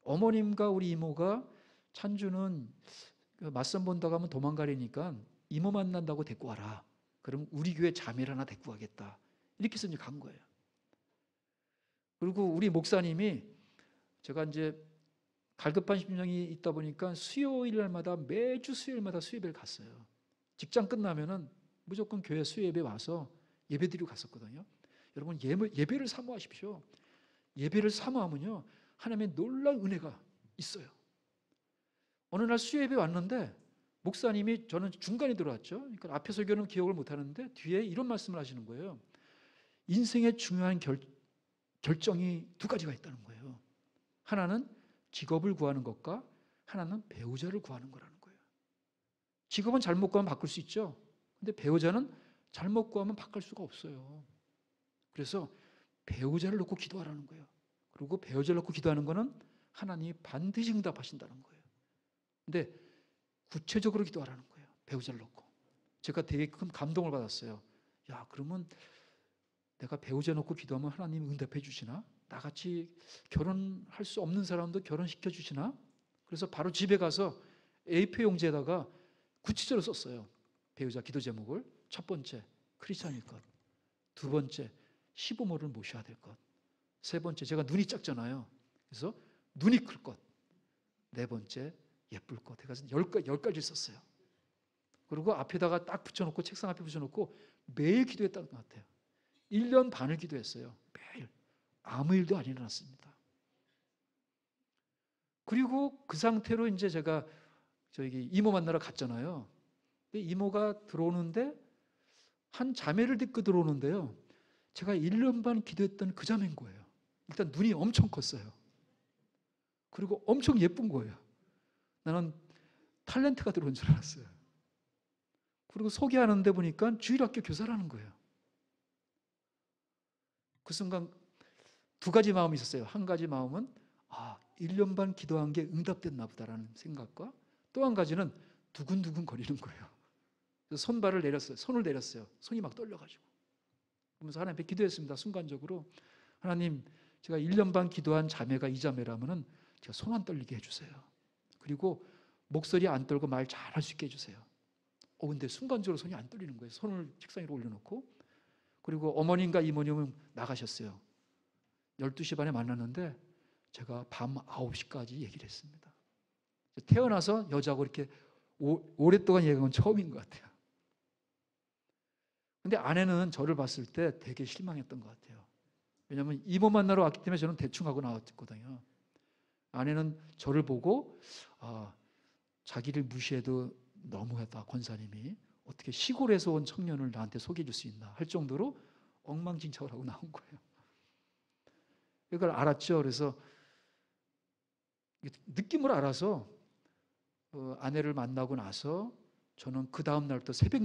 어머님과 우리 이모가 찬주는 맞선 본다고 하면 도망가려니까 이모 만난다고 데리고 와라. 그럼 우리 교회 자매를 하나 데리고 가겠다. 이렇게 해서 이제 간 거예요. 그리고 우리 목사님이 제가 이제 갈급한 심정이 있다 보니까 수요일 날마다 매주 수요일마다 수예배를 갔어요. 직장 끝나면은 무조건 교회 수예배 와서 예배드리고 갔었거든요. 여러분 예배를 사모하십시오. 예배를 사모하면요 하나님의 놀라운 은혜가 있어요. 어느 날 수예배 왔는데 목사님이, 저는 중간에 들어왔죠. 그러니까 앞에 설교는 기억을 못 하는데 뒤에 이런 말씀을 하시는 거예요. 인생의 중요한 결정이 두 가지가 있다는 거예요. 하나는 직업을 구하는 것과 하나는 배우자를 구하는 거라는 거예요. 직업은 잘못 구하면 바꿀 수 있죠. 근데 배우자는 잘못 구하면 바꿀 수가 없어요. 그래서 배우자를 놓고 기도하라는 거예요. 그리고 배우자를 놓고 기도하는 거는 하나님이 반드시 응답하신다는 거예요. 근데 구체적으로 기도하라는 거예요. 배우자를 놓고. 제가 되게 큰 감동을 받았어요. 야, 그러면 내가 배우자 놓고 기도하면 하나님 응답해 주시나? 나같이 결혼할 수 없는 사람도 결혼시켜 주시나? 그래서 바로 집에 가서 A4 용지에다가 구체적으로 썼어요. 배우자 기도 제목을. 첫 번째, 크리스찬일 것. 두 번째, 시부모를 모셔야 될 것. 세 번째, 제가 눈이 작잖아요. 그래서 눈이 클 것. 네 번째, 예쁠 것. 해서 10가지 썼어요. 그리고 앞에다가 딱 붙여놓고, 책상 앞에 붙여놓고 매일 기도했던 것 같아요. 1년 반을 기도했어요. 매일. 아무 일도 안 일어났습니다. 그리고 그 상태로 이제 제가 저기 이모 만나러 갔잖아요. 근데 이모가 들어오는데 한 자매를 데리고 들어오는데요. 제가 1년 반 기도했던 그 자매인 거예요. 일단 눈이 엄청 컸어요. 그리고 엄청 예쁜 거예요. 나는 탤런트가 들어온 줄 알았어요. 그리고 소개하는데 보니까 주일학교 교사라는 거예요. 그 순간 두 가지 마음이 있었어요. 한 가지 마음은 1년 반 기도한 게 응답됐나 보다라는 생각과, 또 한 가지는 두근두근 거리는 거예요. 그래서 손을 내렸어요. 손이 막 떨려가지고. 그러면서 하나님 앞에 기도했습니다. 순간적으로. 하나님, 제가 1년 반 기도한 자매가 이 자매라면은 제가 손 안 떨리게 해주세요. 그리고 목소리 안 떨고 말 잘할 수 있게 해주세요. 근데 순간적으로 손이 안 떨리는 거예요. 손을 책상 위로 올려놓고. 그리고 어머님과 이모님은 나가셨어요. 12시 반에 만났는데 제가 밤 9시까지 얘기를 했습니다. 태어나서 여자하고 이렇게 오랫동안 얘기한 건 처음인 것 같아요. 근데 아내는 저를 봤을 때 되게 실망했던 것 같아요. 왜냐하면 이모 만나러 왔기 때문에 저는 대충 하고 나왔거든요. 아내는 저를 보고 자기를 무시해도 너무하다, 권사님이 어떻게 시골에서 온 청년을 나한테 소개해 줄 수 있나 할 정도로 엉망진창을 하고 나온 거예요. 이걸 알았죠. 그래서 느낌을 알아서 아내를 만나고 나서 저는 그 다음 날부터 새벽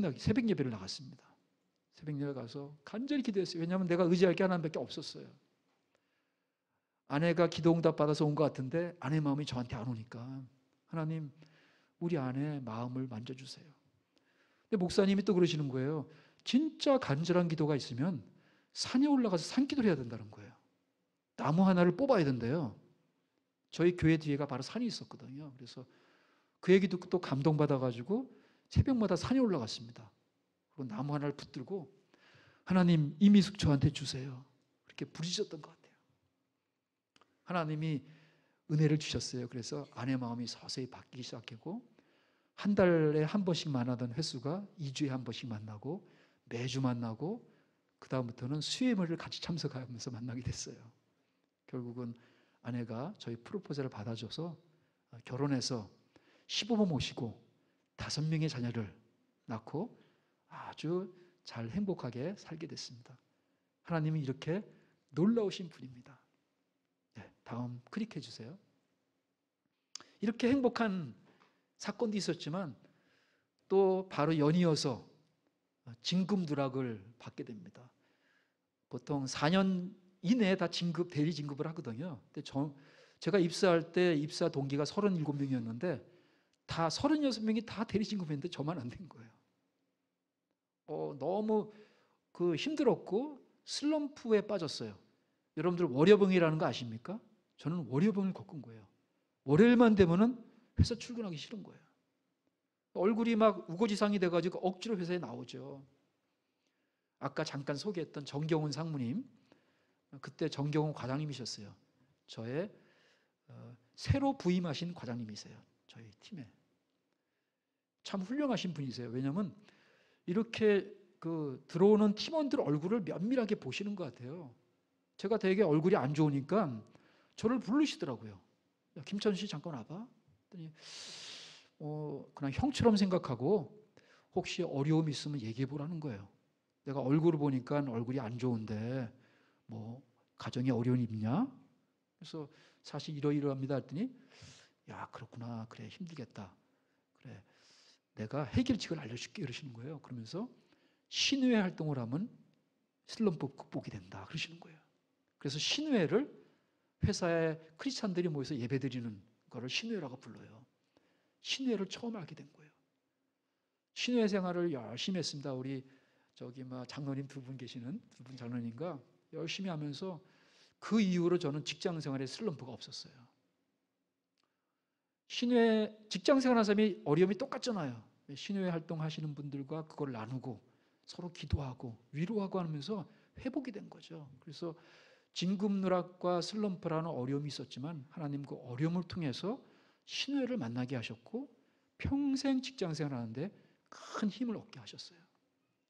예배를 나갔습니다. 새벽 예배 가서 간절히 기도했어요. 왜냐하면 내가 의지할 게 하나님밖에 없었어요. 아내가 기도 응답 받아서 온 것 같은데 아내 마음이 저한테 안 오니까, 하나님, 우리 아내 마음을 만져주세요. 근데 목사님이 또 그러시는 거예요. 진짜 간절한 기도가 있으면 산에 올라가서 산기도를 해야 된다는 거예요. 나무 하나를 뽑아야 된대요. 저희 교회 뒤에가 바로 산이 있었거든요. 그래서 그 얘기 듣고 또 감동받아가지고 새벽마다 산에 올라갔습니다. 그리고 나무 하나를 붙들고 하나님, 이미숙 저한테 주세요. 그렇게 부르짖었던 것 같아요. 하나님이 은혜를 주셨어요. 그래서 아내 마음이 서서히 바뀌기 시작했고, 한 달에 한 번씩 만나던 횟수가 2주에 한 번씩 만나고, 매주 만나고, 그 다음부터는 수예물을 같이 참석하면서 만나게 됐어요. 결국은 아내가 저희 프로포즈를 받아줘서 결혼해서 시부모 모시고 5명의 자녀를 낳고 아주 잘 행복하게 살게 됐습니다. 하나님은 이렇게 놀라우신 분입니다. 네, 다음 클릭해 주세요. 이렇게 행복한 사건도 있었지만 또 바로 연이어서 진급 누락을 받게 됩니다. 보통 4년 이내에 다 대리 진급을 하거든요. 근데 제가 입사할 때 입사 동기가 37명이었는데 다 36명이 다 대리 진급했는데 저만 안 된 거예요. 너무 힘들었고 슬럼프에 빠졌어요. 여러분들 월요병이라는 거 아십니까? 저는 월요병을 겪은 거예요. 월요일만 되면은 회사 출근하기 싫은 거예요. 얼굴이 막 우거지상이 돼가지고 억지로 회사에 나오죠. 아까 잠깐 소개했던 정경훈 상무님, 그때 정경훈 과장님이셨어요. 저의 새로 부임하신 과장님이세요. 저희 팀에. 참 훌륭하신 분이세요. 왜냐하면 이렇게 들어오는 팀원들 얼굴을 면밀하게 보시는 것 같아요. 제가 되게 얼굴이 안 좋으니까 저를 부르시더라고요. 야, 김천 씨 잠깐 와봐. 그랬더니 그냥 형처럼 생각하고 혹시 어려움 있으면 얘기해 보라는 거예요. 내가 얼굴을 보니까 얼굴이 안 좋은데 뭐 가정에 어려움이 있냐? 그래서 사실 이러이러합니다 했더니 야 그렇구나. 그래 힘들겠다. 그래 내가 해결책을 알려줄게 이러시는 거예요. 그러면서 신회 활동을 하면 슬럼프 극복이 된다 그러시는 거예요. 그래서 신회를 회사에 크리스찬들이 모여서 예배드리는 거를 신회라고 불러요. 신회를 처음 알게 된 거예요. 신회 생활을 열심히 했습니다. 우리 장로님 두 분 계시는 두 분 장로님과 열심히 하면서 그 이후로 저는 직장 생활에 슬럼프가 없었어요. 신회 직장 생활하는 사람이 어려움이 똑같잖아요. 신회 활동하시는 분들과 그걸 나누고 서로 기도하고 위로하고 하면서 회복이 된 거죠. 그래서 진급누락과 슬럼프라는 어려움이 있었지만 하나님 그 어려움을 통해서 신회를 만나게 하셨고 평생 직장 생활하는데 큰 힘을 얻게 하셨어요.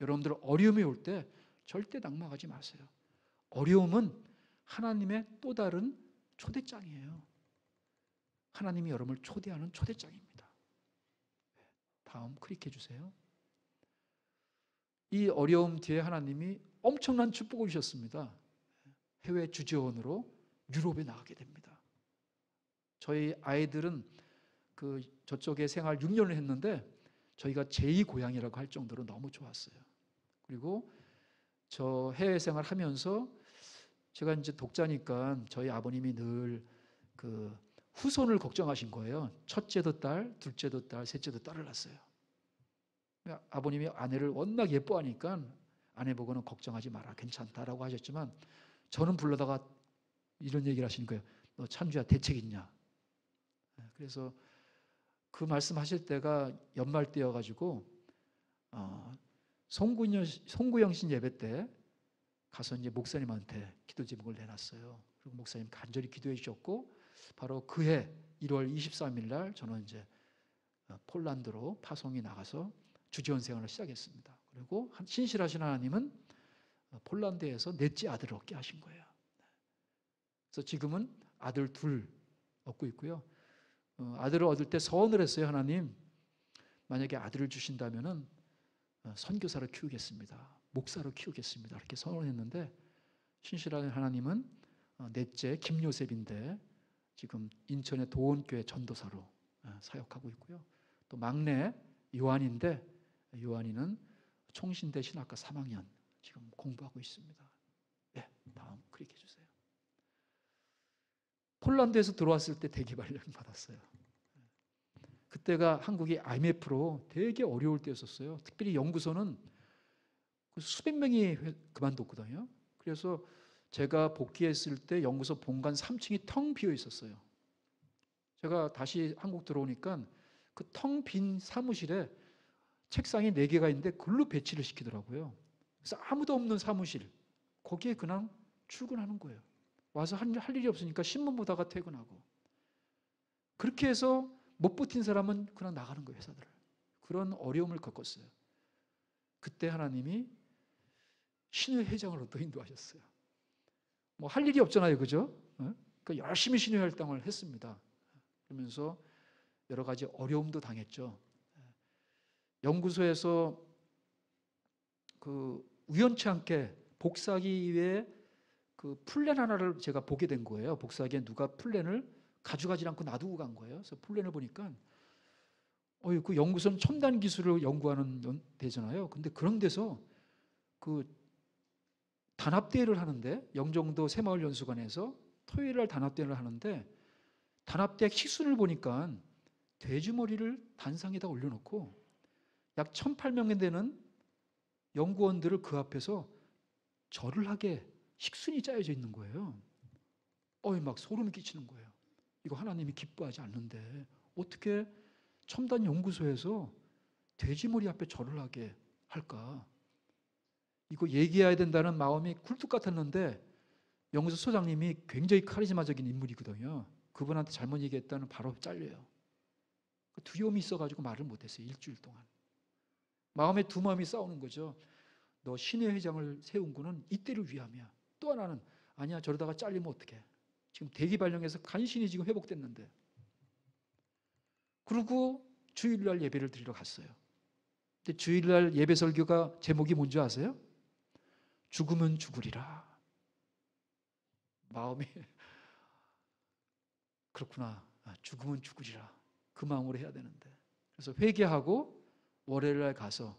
여러분들 어려움이 올 때 절대 낙망하지 마세요. 어려움은 하나님의 또 다른 초대장이에요. 하나님이 여러분을 초대하는 초대장입니다. 다음 클릭해 주세요. 이 어려움 뒤에 하나님이 엄청난 축복을 주셨습니다. 해외 주재원으로 유럽에 나가게 됩니다. 저희 아이들은 저쪽에 생활 6년을 했는데 저희가 제2고향이라고 할 정도로 너무 좋았어요. 그리고 저 해외 생활하면서 제가 이제 독자니까 저희 아버님이 늘 후손을 걱정하신 거예요. 첫째도 딸, 둘째도 딸, 셋째도 딸을 낳았어요. 아버님이 아내를 워낙 예뻐하니까 아내 보고는 걱정하지 마라, 괜찮다라고 하셨지만 저는 불러다가 이런 얘기를 하시는 거예요. 너 찬주야 대책 있냐? 그래서 그 말씀하실 때가 연말 때여가지고 송구영신 예배 때 가서 이제 목사님한테 기도 제목을 내놨어요. 그리고 목사님 간절히 기도해 주셨고 바로 그해 1월 23일 날 저는 이제 폴란드로 파송이 나가서 주지원 생활을 시작했습니다. 그리고 신실하신 하나님은 폴란드에서 넷째 아들을 얻게 하신 거예요. 그래서 지금은 아들 둘 얻고 있고요. 아들을 얻을 때 서원을 했어요. 하나님, 만약에 아들을 주신다면은 선교사로 키우겠습니다. 목사로 키우겠습니다. 이렇게 서원했는데 신실한 하나님은 넷째 김요셉인데 지금 인천의 도원교회 전도사로 사역하고 있고요. 또 막내 요한인데 요한이는 총신대 신학과 3학년 지금 공부하고 있습니다. 네, 다음 클릭해 주세요. 폴란드에서 들어왔을 때 대기발령 받았어요. 그때가 한국이 IMF로 되게 어려울 때였었어요. 특별히 연구소는 수백 명이 그만뒀거든요. 그래서 제가 복귀했을 때 연구소 본관 3층이 텅 비어 있었어요. 제가 다시 한국 들어오니까 그 텅 빈 사무실에 책상이 4개가 있는데 글로 배치를 시키더라고요. 그래서 아무도 없는 사무실, 거기에 그냥 출근하는 거예요. 와서 할 일이 없으니까 신문 보다가 퇴근하고. 그렇게 해서 못 버틴 사람은 그냥 나가는 거예요, 회사들을. 그런 어려움을 겪었어요. 그때 하나님이 신회 회장으로 또 인도하셨어요. 뭐 할 일이 없잖아요, 그죠? 그러니까 열심히 신회 활동을 했습니다. 그러면서 여러 가지 어려움도 당했죠. 연구소에서 우연치 않게 복사기에 플랜 하나를 제가 보게 된 거예요. 복사기에 누가 플랜을 가져가지 않고 놔두고 간 거예요. 그래서 플랜을 보니까 그 연구소는 첨단 기술을 연구하는 데잖아요. 근데 그런 데서 단합대회를 하는데 영종도 새마을연수관에서 토요일 날 단합대회를 하는데 단합대 식순을 보니까 돼지머리를 단상에다 올려놓고 약 1,800명 되는 연구원들을 그 앞에서 절을 하게 식순이 짜여져 있는 거예요. 막 소름이 끼치는 거예요. 이거 하나님이 기뻐하지 않는데 어떻게 첨단 연구소에서 돼지머리 앞에 절을 하게 할까? 이거 얘기해야 된다는 마음이 굴뚝 같았는데 영수 소장님이 굉장히 카리스마적인 인물이거든요. 그분한테 잘못 얘기했다는 바로 잘려요. 두려움이 있어가지고 말을 못했어요. 일주일 동안. 마음에 두 마음이 싸우는 거죠. 너 신회 회장을 세운 거는 이때를 위함이야. 또 하나는 아니야, 저러다가 잘리면 어떡해. 지금 대기 발령해서 간신히 지금 회복됐는데. 그리고 주일날 예배를 드리러 갔어요. 근데 주일날 예배 설교가 제목이 뭔지 아세요? 죽으면 죽으리라. 마음이 그렇구나. 죽으면 죽으리라. 그 마음으로 해야 되는데. 그래서 회개하고 월요일날 가서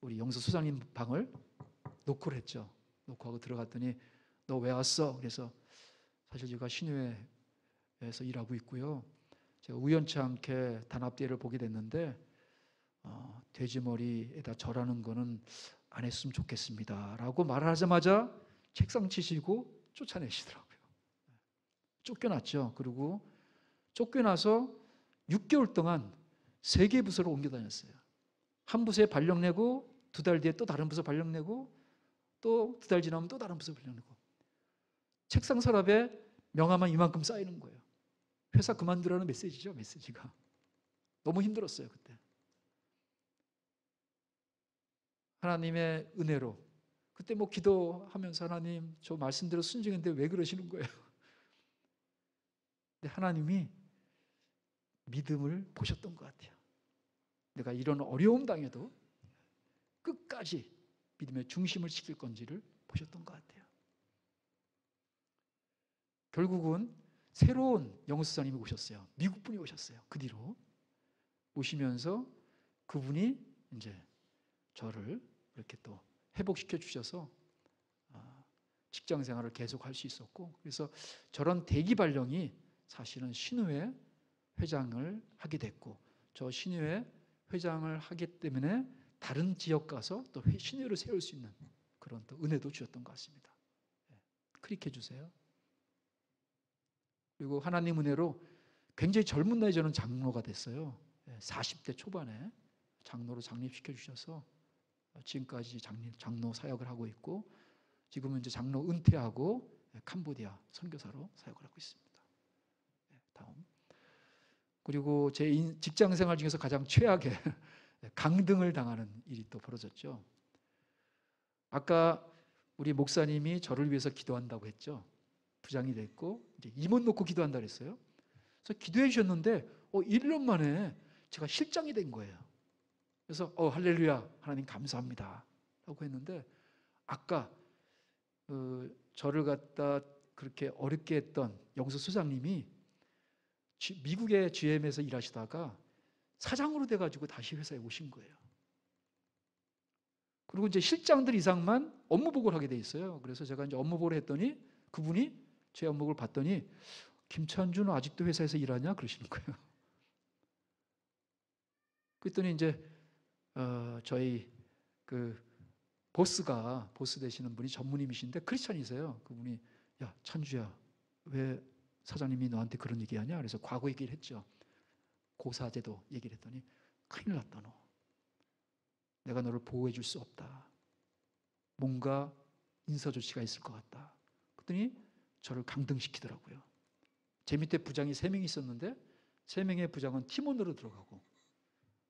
우리 영수 소장님 방을 노크를 했죠. 노크하고 들어갔더니 너 왜 왔어? 그래서 사실 제가 신회에서 일하고 있고요. 제가 우연치 않게 단합대회를 보게 됐는데 돼지머리에다 절하는 거는 안 했으면 좋겠습니다. 라고 말을 하자마자 책상 치시고 쫓아내시더라고요. 쫓겨났죠. 그리고 쫓겨나서 6개월 동안 3개 부서로 옮겨 다녔어요. 한 부서에 발령 내고 2달 뒤에 또 다른 부서 발령 내고 또 2달 지나면 또 다른 부서 발령 내고 책상 서랍에 명함만 이만큼 쌓이는 거예요. 회사 그만두라는 메시지죠. 메시지가. 너무 힘들었어요. 그때. 하나님의 은혜로 그때 뭐 기도하면서 하나님 저 말씀대로 순종했는데 왜 그러시는 거예요? 근데 하나님이 믿음을 보셨던 것 같아요. 내가 이런 어려움 당해도 끝까지 믿음의 중심을 지킬 건지를 보셨던 것 같아요. 결국은 새로운 영수사님이 오셨어요. 미국 분이 오셨어요. 그 뒤로 오시면서 그분이 이제 저를 이렇게 또 회복시켜 주셔서 직장 생활을 계속할 수 있었고, 그래서 저런 대기 발령이 사실은 신우회 회장을 하게 됐고, 저 신우회 회장을 하기 때문에 다른 지역 가서 또 신우회를 세울 수 있는 그런 또 은혜도 주셨던 것 같습니다. 클릭해 주세요. 그리고 하나님 은혜로 굉장히 젊은 나이에 저는 장로가 됐어요. 40대 초반에 장로로 장립시켜 주셔서 지금까지 장로 사역을 하고 있고, 지금은 이제 장로 은퇴하고 캄보디아 선교사로 사역을 하고 있습니다. 다음. 그리고 제 직장 생활 중에서 가장 최악의 강등을 당하는 일이 또 벌어졌죠. 아까 우리 목사님이 저를 위해서 기도한다고 했죠. 부장이 됐고 이제 임원 놓고 기도한다 그랬어요. 그래서 기도해 주셨는데 1년 만에 제가 실장이 된 거예요. 그래서 할렐루야, 하나님 감사합니다 라고 했는데, 아까 저를 갖다 그렇게 어렵게 했던 영수 소장님이 미국의 GM에서 일하시다가 사장으로 돼가지고 다시 회사에 오신 거예요. 그리고 이제 실장들 이상만 업무 보고를 하게 돼 있어요. 그래서 제가 이제 업무 보고를 했더니 그분이 제 업무를 봤더니 김찬주는 아직도 회사에서 일하냐 그러시는 거예요. 그랬더니 이제 저희 그 보스 되시는 분이 전무님이신데 크리스찬이세요. 그분이 야 찬주야, 왜 사장님이 너한테 그런 얘기하냐? 그래서 과거 얘기를 했죠. 고사제도 얘기를 했더니 큰일 났다 너. 내가 너를 보호해 줄 수 없다. 뭔가 인사 조치가 있을 것 같다. 그랬더니 저를 강등시키더라고요. 제 밑에 부장이 3명이 있었는데 3명의 부장은 팀원으로 들어가고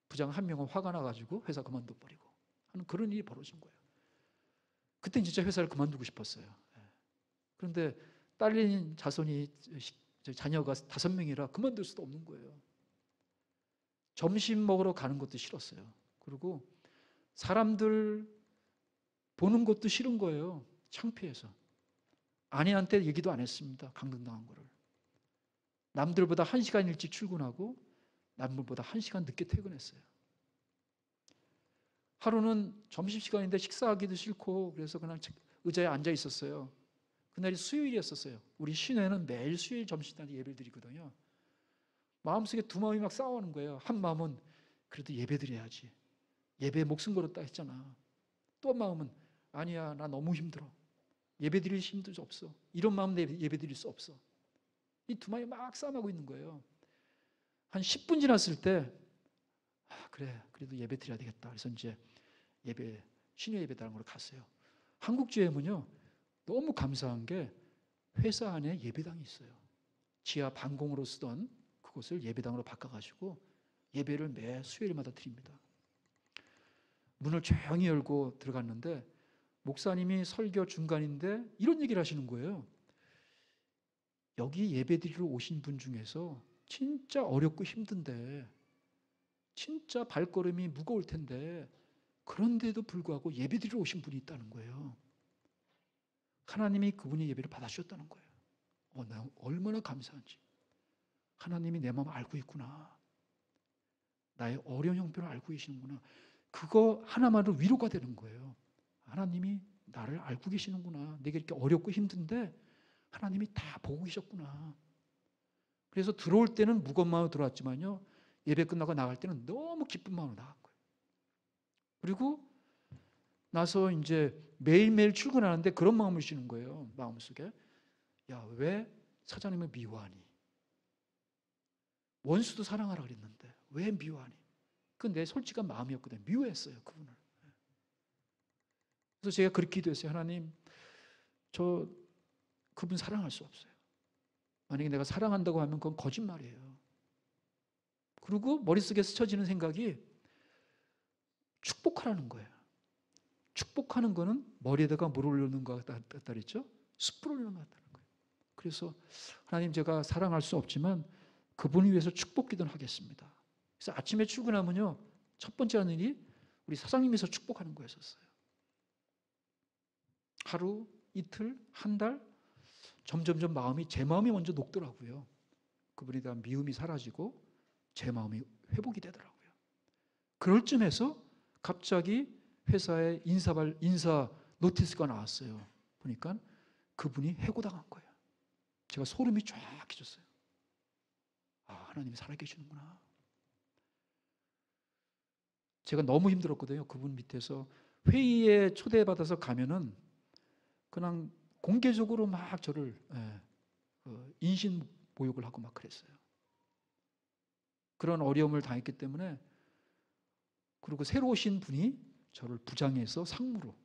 부장 1명은 화가 나가지고 회사 그만둬버리고 하는 그런 일이 벌어진 거예요. 그때 진짜 회사를 그만두고 싶었어요. 그런데 딸린 자손이 자녀가 5명이라 그만둘 수도 없는 거예요. 점심 먹으러 가는 것도 싫었어요. 그리고 사람들 보는 것도 싫은 거예요. 창피해서. 아내한테 얘기도 안 했습니다. 강등당한 거를. 남들보다 1시간 일찍 출근하고 남들보다 1시간 늦게 퇴근했어요. 하루는 점심시간인데 식사하기도 싫고 그래서 그냥 의자에 앉아 있었어요. 그날이 수요일이었었어요. 우리 신회는 매일 수요일 점심시간에 예배를 드리거든요. 마음속에 두 마음이 막 싸우는 거예요. 한 마음은 그래도 예배 드려야지. 예배에 목숨 걸었다 했잖아. 또 한 마음은 아니야, 나 너무 힘들어. 예배 드릴 힘도 없어. 이런 마음 예배 드릴 수 없어. 이 두 마음이 막 싸움하고 있는 거예요. 한 10분 지났을 때 그래, 그래도 예배 드려야 되겠다. 그래서 이제 신회 예배당으로 갔어요. 한국 GM은요 너무 감사한 게 회사 안에 예배당이 있어요. 지하 반공으로 쓰던 그곳을 예배당으로 바꿔가지고 예배를 매 수요일마다 드립니다. 문을 조용히 열고 들어갔는데 목사님이 설교 중간인데 이런 얘기를 하시는 거예요. 여기 예배드리러 오신 분 중에서 진짜 어렵고 힘든데, 진짜 발걸음이 무거울 텐데, 그런데도 불구하고 예배드리러 오신 분이 있다는 거예요. 하나님이 그분의 예배를 받아주셨다는 거예요. 나 얼마나 감사한지. 하나님이 내 마음 알고 있구나. 나의 어려운 형편을 알고 계시는구나. 그거 하나만으로 위로가 되는 거예요. 하나님이 나를 알고 계시는구나. 내가 이렇게 어렵고 힘든데 하나님이 다 보고 계셨구나. 그래서 들어올 때는 무거운 마음으로 들어왔지만요, 예배 끝나고 나갈 때는 너무 기쁜 마음으로 나간 거예요. 그리고 나서 이제 매일매일 출근하는데 그런 마음을 주시는 거예요. 마음속에. 야, 왜 사장님을 미워하니? 원수도 사랑하라 그랬는데 왜 미워하니? 그건 내 솔직한 마음이었거든요. 미워했어요, 그분을. 그래서 제가 그렇게 기도했어요. 하나님, 저 그분 사랑할 수 없어요. 만약에 내가 사랑한다고 하면 그건 거짓말이에요. 그리고 머릿속에 스쳐지는 생각이 축복하라는 거예요. 축복하는 거는 머리에다가 물 올리는 것 같다 그랬죠? 숯불 올리는 것 같다는 거예요. 그래서 하나님, 제가 사랑할 수 없지만 그분을 위해서 축복 기도를 하겠습니다. 그래서 아침에 출근하면요, 첫 번째 하는 일이 우리 사장님에서 축복하는 거였었어요. 하루, 이틀, 한 달, 점점점 제 마음이 먼저 녹더라고요. 그분에 대한 미움이 사라지고 제 마음이 회복이 되더라고요. 그럴 쯤에서 갑자기 회사에 인사 노티스가 나왔어요. 보니까 그분이 해고당한 거예요. 제가 소름이 쫙 끼쳤어요. 아, 하나님이 살아계시는구나. 제가 너무 힘들었거든요. 그분 밑에서 회의에 초대받아서 가면은 그냥 공개적으로 막 저를 인신 모욕을 하고 막 그랬어요. 그런 어려움을 당했기 때문에, 그리고 새로 오신 분이 저를 부장해서 상무로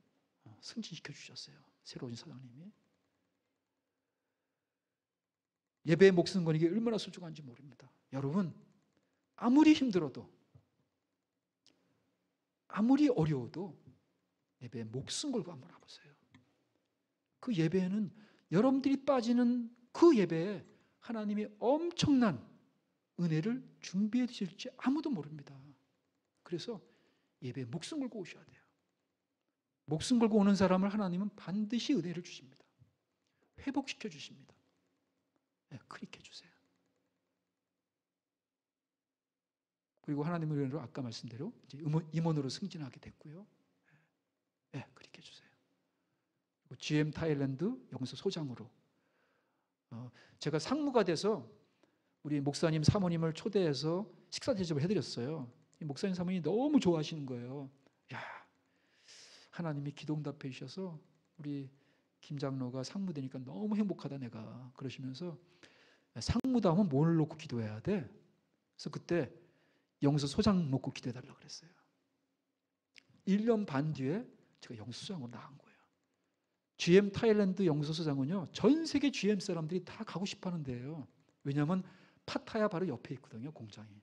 승진시켜 주셨어요. 새로 오신 사장님이. 예배에 목숨 거는 게 얼마나 소중한지 모릅니다. 여러분, 아무리 힘들어도, 아무리 어려워도 예배에 목숨 걸고 한번 와보세요. 그 예배에는, 여러분들이 빠지는 그 예배에 하나님이 엄청난 은혜를 준비해 주실지 아무도 모릅니다. 그래서 예배에 목숨 걸고 오셔야 돼요. 목숨 걸고 오는 사람을 하나님은 반드시 은혜를 주십니다. 회복시켜 주십니다. 클릭해 주세요. 그리고 하나님의 은혜로 아까 말씀대로 이제 임원으로 승진하게 됐고요. 클릭해 주세요. GM 타일랜드 영서 소장으로, 제가 상무가 돼서 우리 목사님 사모님을 초대해서 식사 대접을 해드렸어요. 목사님 사모님이 너무 좋아하시는 거예요. 야, 하나님이 기도응답해 주셔서 우리 김 장로가 상무 되니까 너무 행복하다 내가, 그러시면서 상무다움은 뭘 놓고 기도해야 돼? 그래서 그때 영서 소장 놓고 기도해달라고 그랬어요. 1년 반 뒤에 제가 영서 소장으로 나간 거예요. GM 타일랜드 영서소장은요, 전 세계 GM 사람들이 다 가고 싶어 하는 데예요. 왜냐하면 파타야 바로 옆에 있거든요, 공장이.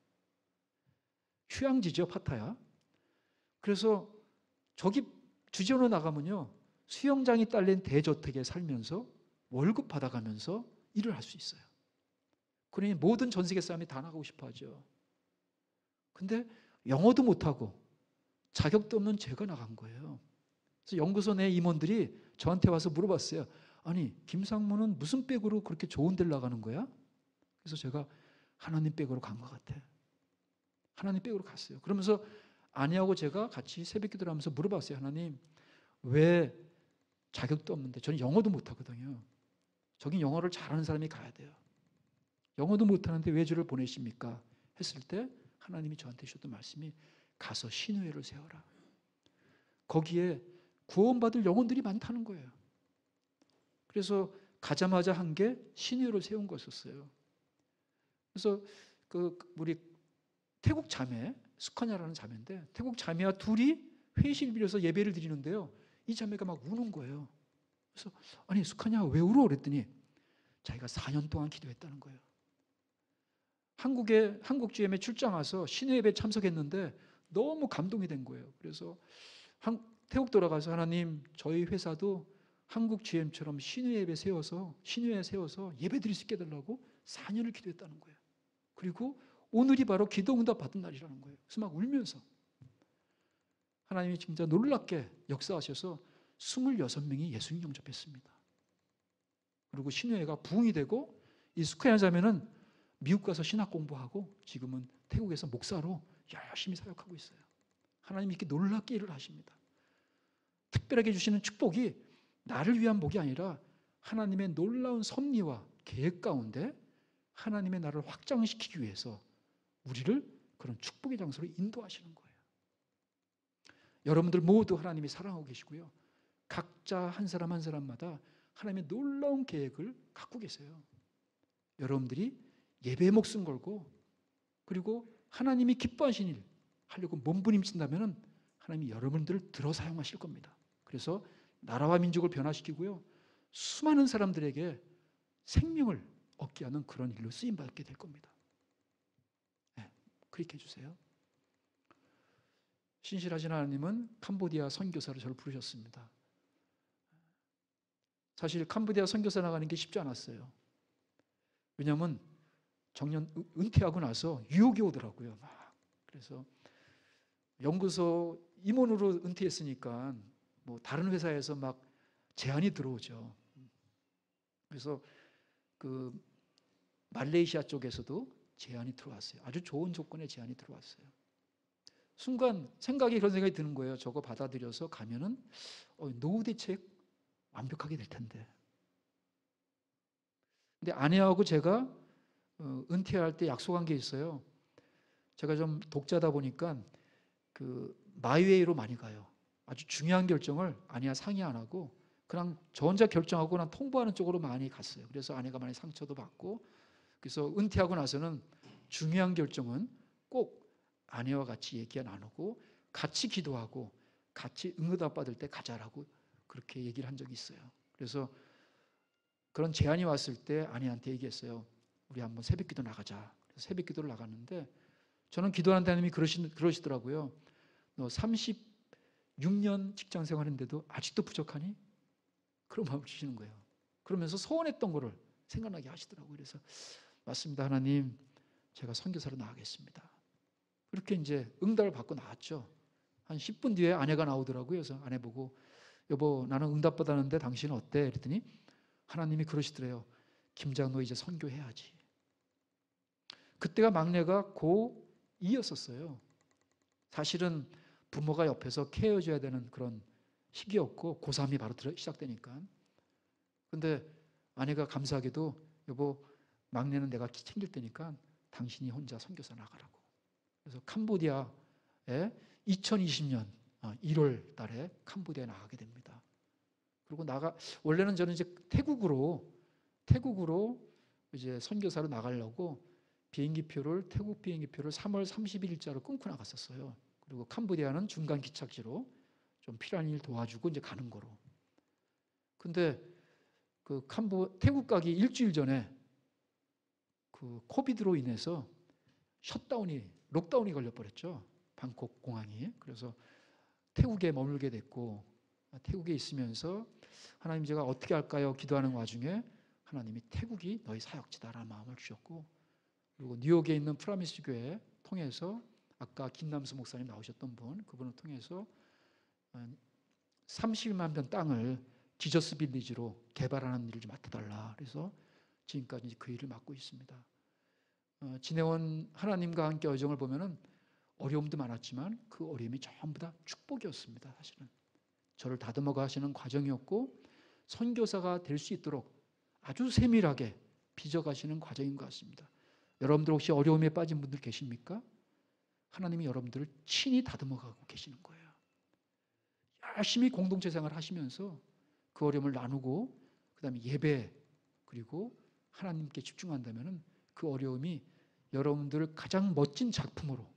휴양지죠, 파타야. 그래서 저기 주재원으로 나가면요, 수영장이 딸린 대저택에 살면서 월급 받아가면서 일을 할 수 있어요. 그러니 모든 전 세계 사람이 다 나가고 싶어 하죠. 근데 영어도 못하고 자격도 없는 제가 나간 거예요. 그래서 연구소 내 임원들이 저한테 와서 물어봤어요. 아니, 김상무는 무슨 백으로 그렇게 좋은 데를 나가는 거야? 그래서 제가 하나님 백으로 간 것 같아. 하나님 백으로 갔어요. 그러면서 아내하고 제가 같이 새벽 기도를 하면서 물어봤어요. 하나님, 왜 자격도 없는데, 저는 영어도 못하거든요. 저긴 영어를 잘하는 사람이 가야 돼요. 영어도 못하는데 왜 저를 보내십니까? 했을 때 하나님이 저한테 주셨던 말씀이, 가서 신우회를 세워라. 거기에 구원받을 영혼들이 많다는 거예요. 그래서 가자마자 한 게 신우회를 세운 거였어요. 그래서 우리 태국 자매, 스카냐라는 자매인데, 태국 자매와 둘이 회의실 빌려서 예배를 드리는데요, 이 자매가 막 우는 거예요. 그래서 아니, 스카냐 왜 울어? 그랬더니 자기가 4년 동안 기도했다는 거예요. 한국 GM에 출장 와서 신회 예배 참석했는데 너무 감동이 된 거예요. 그래서 태국 돌아가서 하나님, 저희 회사도 한국 GM처럼 신회 세워서 예배 드릴 수 있게 해달라고 4년을 기도했다는 거예요. 그리고 오늘이 바로 기도 응답 받은 날이라는 거예요. 그래서 막 울면서 하나님이 진짜 놀랍게 역사하셔서 26명이 예수님 영접했습니다. 그리고 신회가 부흥이 되고 이 스쿠야 자매는 미국 가서 신학 공부하고 지금은 태국에서 목사로 열심히 사역하고 있어요. 하나님이 이렇게 놀랍게 일을 하십니다. 특별하게 주시는 축복이 나를 위한 복이 아니라 하나님의 놀라운 섭리와 계획 가운데 하나님의 나라를 확장시키기 위해서 우리를 그런 축복의 장소로 인도하시는 거예요. 여러분들 모두 하나님이 사랑하고 계시고요. 각자 한 사람 한 사람마다 하나님의 놀라운 계획을 갖고 계세요. 여러분들이 예배에 목숨 걸고 그리고 하나님이 기뻐하신 일 하려고 몸부림친다면 하나님이 여러분들을 들어 사용하실 겁니다. 그래서 나라와 민족을 변화시키고요. 수많은 사람들에게 생명을 얻게 하는 그런 일로 쓰임받게 될 겁니다. 네, 그렇게 해주세요. 신실하신 하나님은 캄보디아 선교사로 저를 부르셨습니다. 사실 캄보디아 선교사 나가는 게 쉽지 않았어요. 왜냐하면 정년 은퇴하고 나서 유혹이 오더라고요. 그래서 연구소 임원으로 은퇴했으니까 뭐 다른 회사에서 막 제안이 들어오죠. 그래서 그 말레이시아 쪽에서도 제안이 들어왔어요. 아주 좋은 조건의 제안이 들어왔어요. 순간 그런 생각이 드는 거예요. 저거 받아들여서 가면은 노후 대책 완벽하게 될 텐데. 근데 아내하고 제가 은퇴할 때 약속한 게 있어요. 제가 좀 독자다 보니까 그 마이웨이로 많이 가요. 아주 중요한 결정을 아내와 상의 안 하고 그냥 저 혼자 결정하고 그냥 통보하는 쪽으로 많이 갔어요. 그래서 아내가 많이 상처도 받고, 그래서 은퇴하고 나서는 중요한 결정은 꼭 아내와 같이 얘기 나누고 같이 기도하고 같이 응답 받을 때 가자라고 그렇게 얘기를 한 적이 있어요. 그래서 그런 제안이 왔을 때 아내한테 얘기했어요. 우리 한번 새벽기도 나가자. 그래서 새벽기도를 나갔는데 저는 기도하는 하나님이 그러시더라고요. 너 36년 직장 생활했는데도 아직도 부족하니? 그런 마음을 주시는 거예요. 그러면서 소원했던 거를 생각나게 하시더라고요. 그래서 맞습니다, 하나님. 제가 선교사로 나가겠습니다. 그렇게 이제 응답을 받고 나왔죠. 한 10분 뒤에 아내가 나오더라고요. 그래서 아내 보고 여보, 나는 응답 받았는데 당신은 어때? 그랬더니 하나님이 그러시더래요. 김장 너 이제 선교해야지. 그때가 막내가 고2였었어요. 사실은 부모가 옆에서 케어해줘야 되는 그런 시기였고 고3이 바로 시작되니까. 근데 아내가 감사하게도 여보, 막내는 내가 챙길 테니까 당신이 혼자 선교사 나가라고. 그래서 캄보디아에 2020년 1월 달에 캄보디아에 나가게 됩니다. 그리고 원래는 저는 이제 태국으로 이제 선교사로 나가려고 태국 비행기표를 3월 30일자로 끊고 나갔었어요. 그리고 캄보디아는 중간 기착지로 좀 필요한 일 도와주고 이제 가는 거로. 근데 그 태국 가기 일주일 전에 그 코비드로 인해서 록다운이 걸려버렸죠. 방콕 공항이. 그래서 태국에 머물게 됐고, 태국에 있으면서 하나님 제가 어떻게 할까요? 기도하는 와중에 하나님이 태국이 너희 사역지다라는 마음을 주셨고, 그리고 뉴욕에 있는 프라미스 교회 통해서 아까 김남수 목사님 나오셨던 그분을 통해서 30만 평 땅을 지저스 빌리지로 개발하는 일을 좀 맡아달라. 그래서 지금까지 그 일을 맡고 있습니다. 지내온 하나님과 함께 여정을 보면은 어려움도 많았지만 그 어려움이 전부 다 축복이었습니다. 사실은 저를 다듬어 가시는 과정이었고 선교사가 될 수 있도록 아주 세밀하게 빚어가시는 과정인 것 같습니다. 여러분들 혹시 어려움에 빠진 분들 계십니까? 하나님이 여러분들을 친히 다듬어가고 계시는 거예요. 열심히 공동체 생활을 하시면서 그 어려움을 나누고 그 다음에 예배 그리고 하나님께 집중한다면 그 어려움이 여러분들을 가장 멋진 작품으로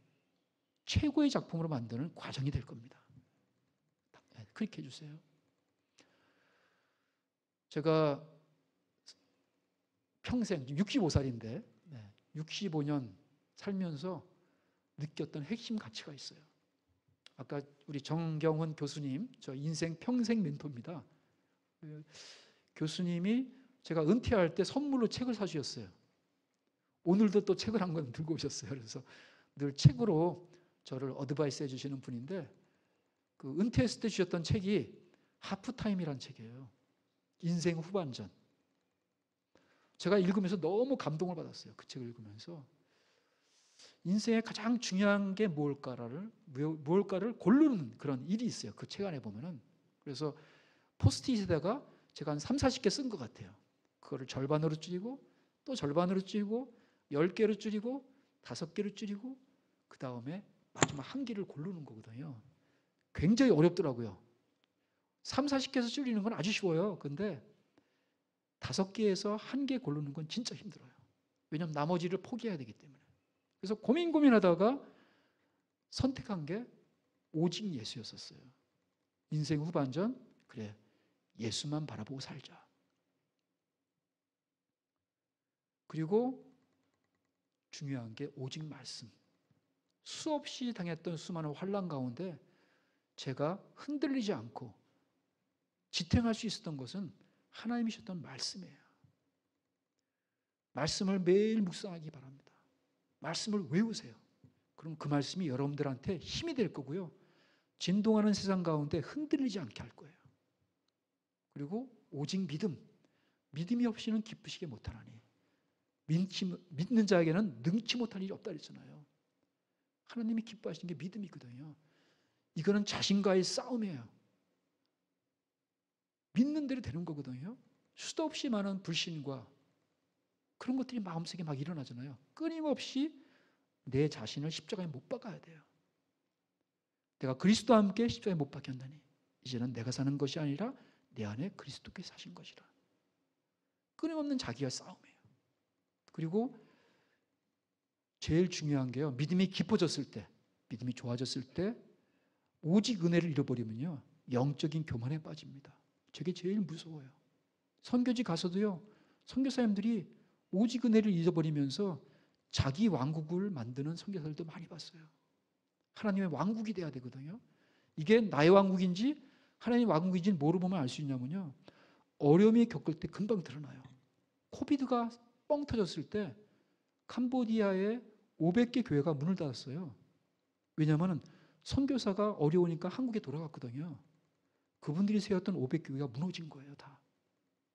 최고의 작품으로 만드는 과정이 될 겁니다. 그렇게 해주세요. 제가 평생 65살인데 65년 살면서 느꼈던 핵심 가치가 있어요. 아까 우리 정경훈 교수님, 저 인생 평생 멘토입니다. 교수님이 제가 은퇴할 때 선물로 책을 사주셨어요. 오늘도 또 책을 한 권 들고 오셨어요. 그래서 늘 책으로 저를 어드바이스 해주시는 분인데, 그 은퇴했을 때 주셨던 책이 하프타임이라는 책이에요. 인생 후반전. 제가 읽으면서 너무 감동을 받았어요. 그 책을 읽으면서 인생의 가장 중요한 게 뭘까를 고르는 그런 일이 있어요. 그 책 안에 보면은. 그래서 포스트잇에다가 제가 한 30, 40개 쓴 것 같아요. 그거를 절반으로 줄이고 또 절반으로 줄이고 10개로 줄이고 5개로 줄이고 그 다음에 마지막 한 개를 고르는 거거든요. 굉장히 어렵더라고요. 30, 40개에서 줄이는 건 아주 쉬워요. 근데 5개에서 한 개 고르는 건 진짜 힘들어요. 왜냐하면 나머지를 포기해야 되기 때문에. 그래서 고민하다가 선택한 게 오직 예수였었어요. 인생 후반전, 그래, 예수만 바라보고 살자. 그리고 중요한 게 오직 말씀. 수없이 당했던 수많은 환난 가운데 제가 흔들리지 않고 지탱할 수 있었던 것은 하나님이셨던 말씀이에요. 말씀을 매일 묵상하기 바랍니다. 말씀을 외우세요. 그럼 그 말씀이 여러분들한테 힘이 될 거고요. 진동하는 세상 가운데 흔들리지 않게 할 거예요. 그리고 오직 믿음. 믿음이 없이는 기쁘시게 못하나니. 믿는 자에게는 능치 못할 일이 없다 그랬잖아요. 하나님이 기뻐하시는 게 믿음이거든요. 이거는 자신과의 싸움이에요. 믿는 대로 되는 거거든요. 수도 없이 많은 불신과 그런 것들이 마음속에 막 일어나잖아요. 끊임없이 내 자신을 십자가에 못 박아야 돼요. 내가 그리스도와 함께 십자가에 못 박혔나니 이제는 내가 사는 것이 아니라 내 안에 그리스도께서 사신 것이라. 끊임없는 자기와 싸움이에요. 그리고 제일 중요한 게요. 믿음이 깊어졌을 때, 믿음이 좋아졌을 때 오직 은혜를 잃어버리면요. 영적인 교만에 빠집니다. 저게 제일 무서워요. 선교지 가서도요. 선교사님들이 오직 은혜를 잊어버리면서 자기 왕국을 만드는 선교사들도 많이 봤어요. 하나님의 왕국이 돼야 되거든요. 이게 나의 왕국인지 하나님의 왕국인지 뭐로 보면 알 수 있냐면요. 어려움이 겪을 때 금방 드러나요. 코비드가 뻥 터졌을 때 캄보디아에 500개 교회가 문을 닫았어요. 왜냐하면 선교사가 어려우니까 한국에 돌아갔거든요. 그분들이 세웠던 500교회가 무너진 거예요, 다.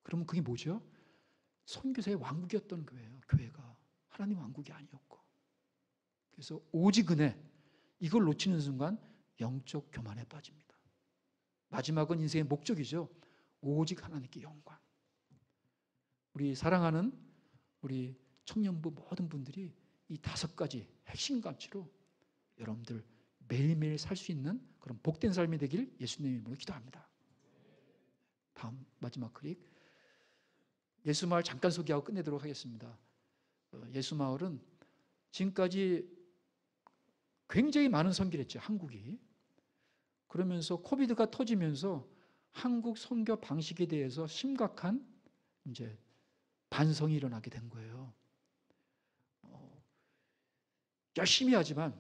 그러면 그게 뭐죠? 선교사의 왕국이었던 교회예요, 교회가. 하나님 왕국이 아니었고. 그래서 오직 은혜, 이걸 놓치는 순간 영적 교만에 빠집니다. 마지막은 인생의 목적이죠. 오직 하나님께 영광. 우리 사랑하는 우리 청년부 모든 분들이 이 5가지 핵심 가치로 여러분들 매일매일 살 수 있는 그런 복된 삶이 되길 예수님 이름으로 기도합니다. 다음 마지막 클릭. 예수마을 잠깐 소개하고 끝내도록 하겠습니다. 예수마을은 지금까지 굉장히 많은 선교를 했죠. 한국이. 그러면서 코비드가 터지면서 한국 선교 방식에 대해서 심각한 이제 반성이 일어나게 된 거예요. 열심히 하지만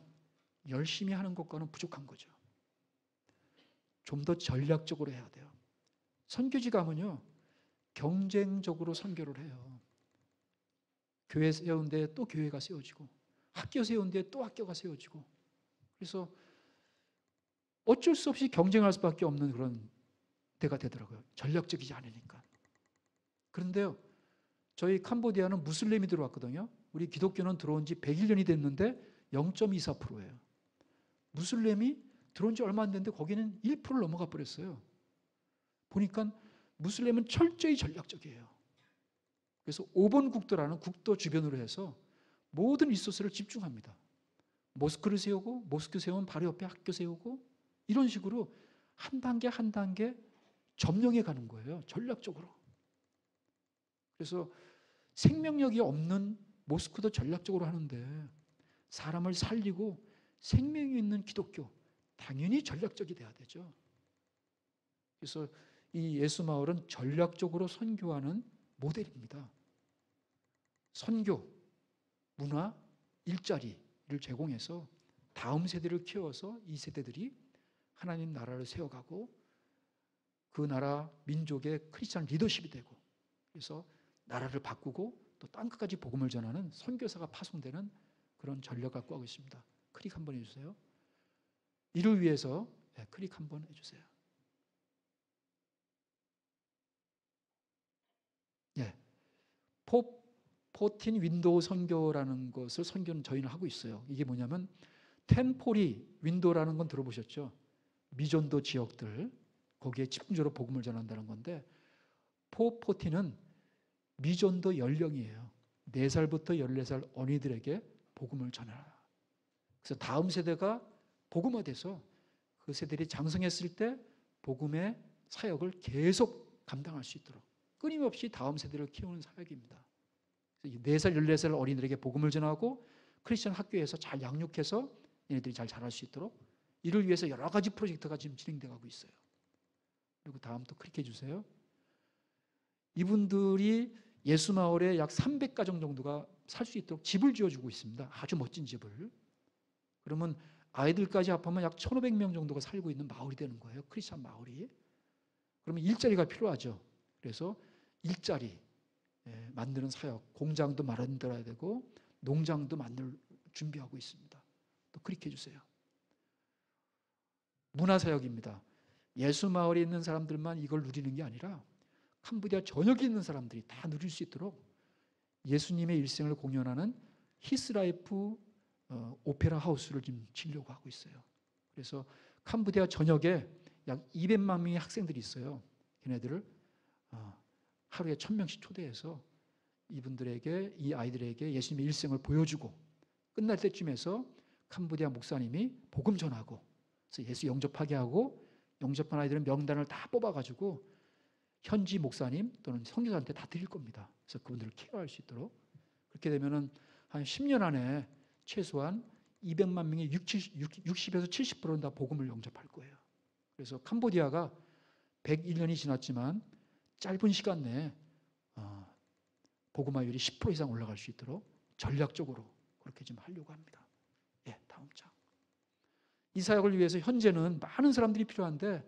열심히 하는 것과는 부족한 거죠. 좀 더 전략적으로 해야 돼요. 선교지 가면요. 경쟁적으로 선교를 해요. 교회 세운 데에 또 교회가 세워지고 학교 세운 데에 또 학교가 세워지고 그래서 어쩔 수 없이 경쟁할 수밖에 없는 그런 때가 되더라고요. 전략적이지 않으니까. 그런데요. 저희 캄보디아는 무슬림이 들어왔거든요. 우리 기독교는 들어온 지 101년이 됐는데 0.24%예요. 무슬림이 들어온 지 얼마 안 됐는데 거기는 1% 넘어가 버렸어요. 보니까 무슬림은 철저히 전략적이에요. 그래서 5번 국도라는 국도 주변으로 해서 모든 리소스를 집중합니다. 모스크를 세우고 모스크 세우면 바로 옆에 학교 세우고 이런 식으로 한 단계 한 단계 점령해 가는 거예요. 전략적으로. 그래서 생명력이 없는 모스크도 전략적으로 하는데 사람을 살리고 생명이 있는 기독교 당연히 전략적이 돼야 되죠. 그래서 이 예수마을은 전략적으로 선교하는 모델입니다. 선교, 문화, 일자리를 제공해서 다음 세대를 키워서 이 세대들이 하나님 나라를 세워가고 그 나라 민족의 크리스찬 리더십이 되고 그래서 나라를 바꾸고 또 땅끝까지 복음을 전하는 선교사가 파송되는 그런 전략 갖고 하고 있습니다. 클릭 한번 해주세요. 이를 위해서 클릭 한번 해주세요. 예, 14 윈도우 선교라는 것을 선교는 저희는 하고 있어요. 이게 뭐냐면 템포리 윈도우라는 건 들어보셨죠? 미전도 지역들 거기에 집중적으로 복음을 전한다는 건데 440는 미전도 연령이에요. 4살부터 14살 어린이들에게 복음을 전하라. 그래서 다음 세대가 복음화돼서 그 세대들이 장성했을 때 복음의 사역을 계속 감당할 수 있도록 끊임없이 다음 세대를 키우는 사역입니다. 4살, 14살 어린이들에게 복음을 전하고 크리스천 학교에서 잘 양육해서 얘네들이 잘 자랄 수 있도록 이를 위해서 여러 가지 프로젝트가 지금 진행되어 가고 있어요. 그리고 다음 또 클릭해 주세요. 이분들이 예수마을에 약 300가정 정도가 살 수 있도록 집을 지어주고 있습니다. 아주 멋진 집을. 그러면 아이들까지 합하면 약 1,500명 정도가 살고 있는 마을이 되는 거예요. 크리스천 마을이. 그러면 일자리가 필요하죠. 그래서 일자리 만드는 사역, 공장도 만들어야 되고 농장도 만들 준비하고 있습니다. 또 클릭해 주세요. 문화사역입니다. 예수마을에 있는 사람들만 이걸 누리는 게 아니라 캄보디아 전역에 있는 사람들이 다 누릴 수 있도록 예수님의 일생을 공연하는 히스라이프 오페라 하우스를 지금 지으려고 하고 있어요. 그래서 캄보디아 전역에 약 200만 명의 학생들이 있어요. 걔네들을 하루에 1,000명씩 초대해서 이분들에게 이 아이들에게 예수님의 일생을 보여주고 끝날 때쯤에서 캄보디아 목사님이 복음 전하고 그래서 예수 영접하게 하고 영접한 아이들은 명단을 다 뽑아가지고 현지 목사님 또는 선교사한테 다 드릴 겁니다. 그래서 그분들을 케어할 수 있도록 그렇게 되면은 한 10년 안에 최소한 200만 명의 60에서 70%는 다 복음을 영접할 거예요. 그래서 캄보디아가 101년이 지났지만 짧은 시간 내에 복음화율이 10% 이상 올라갈 수 있도록 전략적으로 그렇게 좀 하려고 합니다. 예, 다음 장. 이 사역을 위해서 현재는 많은 사람들이 필요한데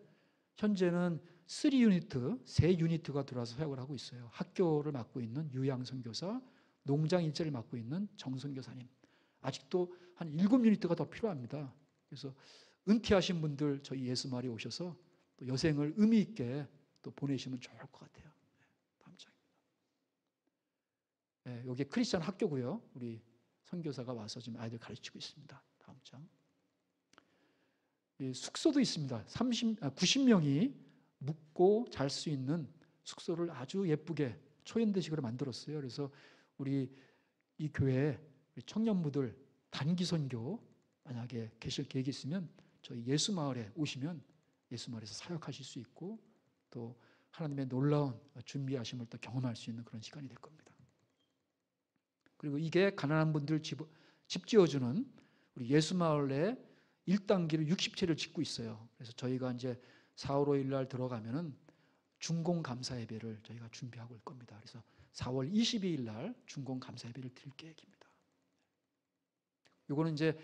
현재는 3유니트, 3유니트가 들어와서 사역을 하고 있어요. 학교를 맡고 있는 유양선교사, 농장 일자리를 맡고 있는 정선교사님. 아직도 한 7유니트가 더 필요합니다. 그래서 은퇴하신 분들 저희 예수마을에 오셔서 또 여생을 의미 있게 또 보내시면 좋을 것 같아요. 다음 장입니다. 네, 여기 크리스천 학교고요. 우리 선교사가 와서 지금 아이들 가르치고 있습니다. 다음 장. 숙소도 있습니다. 90명이 묵고 잘 수 있는 숙소를 아주 예쁘게 초연대식으로 만들었어요. 그래서 우리 이 교회에 청년부들 단기 선교 만약에 계실 계획이 있으면 저희 예수마을에 오시면 예수마을에서 사역하실 수 있고 또 하나님의 놀라운 준비하심을 또 경험할 수 있는 그런 시간이 될 겁니다. 그리고 이게 가난한 분들 집 지어주는 우리 예수마을에 1단계로 60채를 짓고 있어요. 그래서 저희가 이제 4월 5일 날 들어가면은 중공 감사 예배를 저희가 준비하고 올 겁니다. 그래서 4월 22일 날 중공 감사 예배를 드릴 계획입니다. 요거는 이제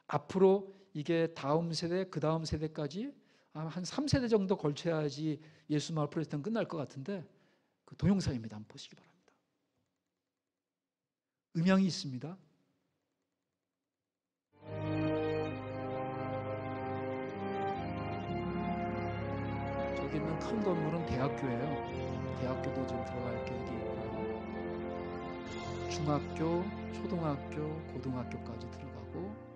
앞으로 이게 다음 세대, 그 다음 세대까지 한 3세대 정도 걸쳐야지 예수마을 프로젝트는 끝날 것 같은데 그 동영상입니다. 한번 보시기 바랍니다. 음향이 있습니다. 저기 있는 큰 건물은 대학교예요. 대학교도 좀 들어갈 계획이 있고요. 중학교, 초등학교, 고등학교까지 들어가고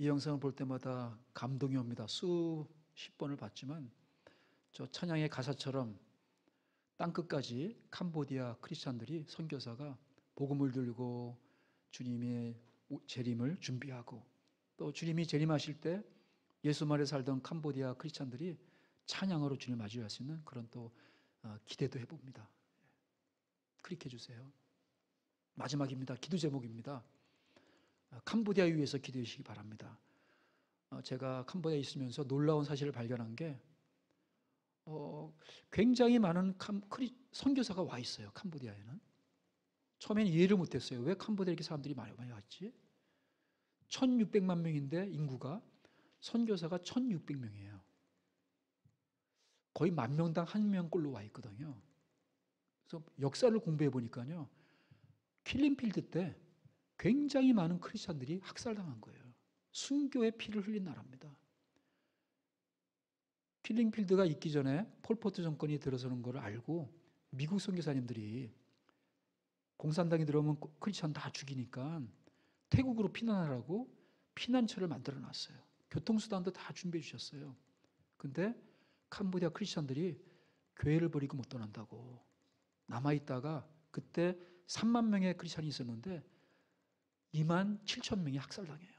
이 영상을 볼 때마다 감동이 옵니다. 수십 번을 봤지만 저 찬양의 가사처럼 땅끝까지 캄보디아 크리스찬들이 선교사가 복음을 들고 주님의 재림을 준비하고 또 주님이 재림하실 때 예수 말에 살던 캄보디아 크리스찬들이 찬양으로 주님을 맞이할 수 있는 그런 또 기대도 해봅니다. 클릭해 주세요. 마지막입니다. 기도 제목입니다. 캄보디아 위해서 기도해 주시기 바랍니다. 제가 캄보디아에 있으면서 놀라운 사실을 발견한 게 굉장히 많은 선교사가 와 있어요. 캄보디아에는. 처음에는 이해를 못했어요. 왜 캄보디아에 이렇게 사람들이 많이 왔지? 1600만 명인데 인구가 선교사가 1600명이에요. 거의 10,000명당 1명꼴로 와 있거든요. 그래서 역사를 공부해 보니까요. 킬링필드 때 굉장히 많은 크리스찬들이 학살당한 거예요. 순교의 피를 흘린 나라입니다. 킬링필드가 있기 전에 폴포트 정권이 들어서는 걸 알고 미국 선교사님들이 공산당이 들어오면 크리스찬 다 죽이니까 태국으로 피난하라고 피난처를 만들어 놨어요. 교통수단도 다 준비해 주셨어요. 근데 캄보디아 크리스찬들이 교회를 버리고 못 떠난다고 남아있다가 그때 3만 명의 크리스찬이 있었는데 27,000명이 학살당해요.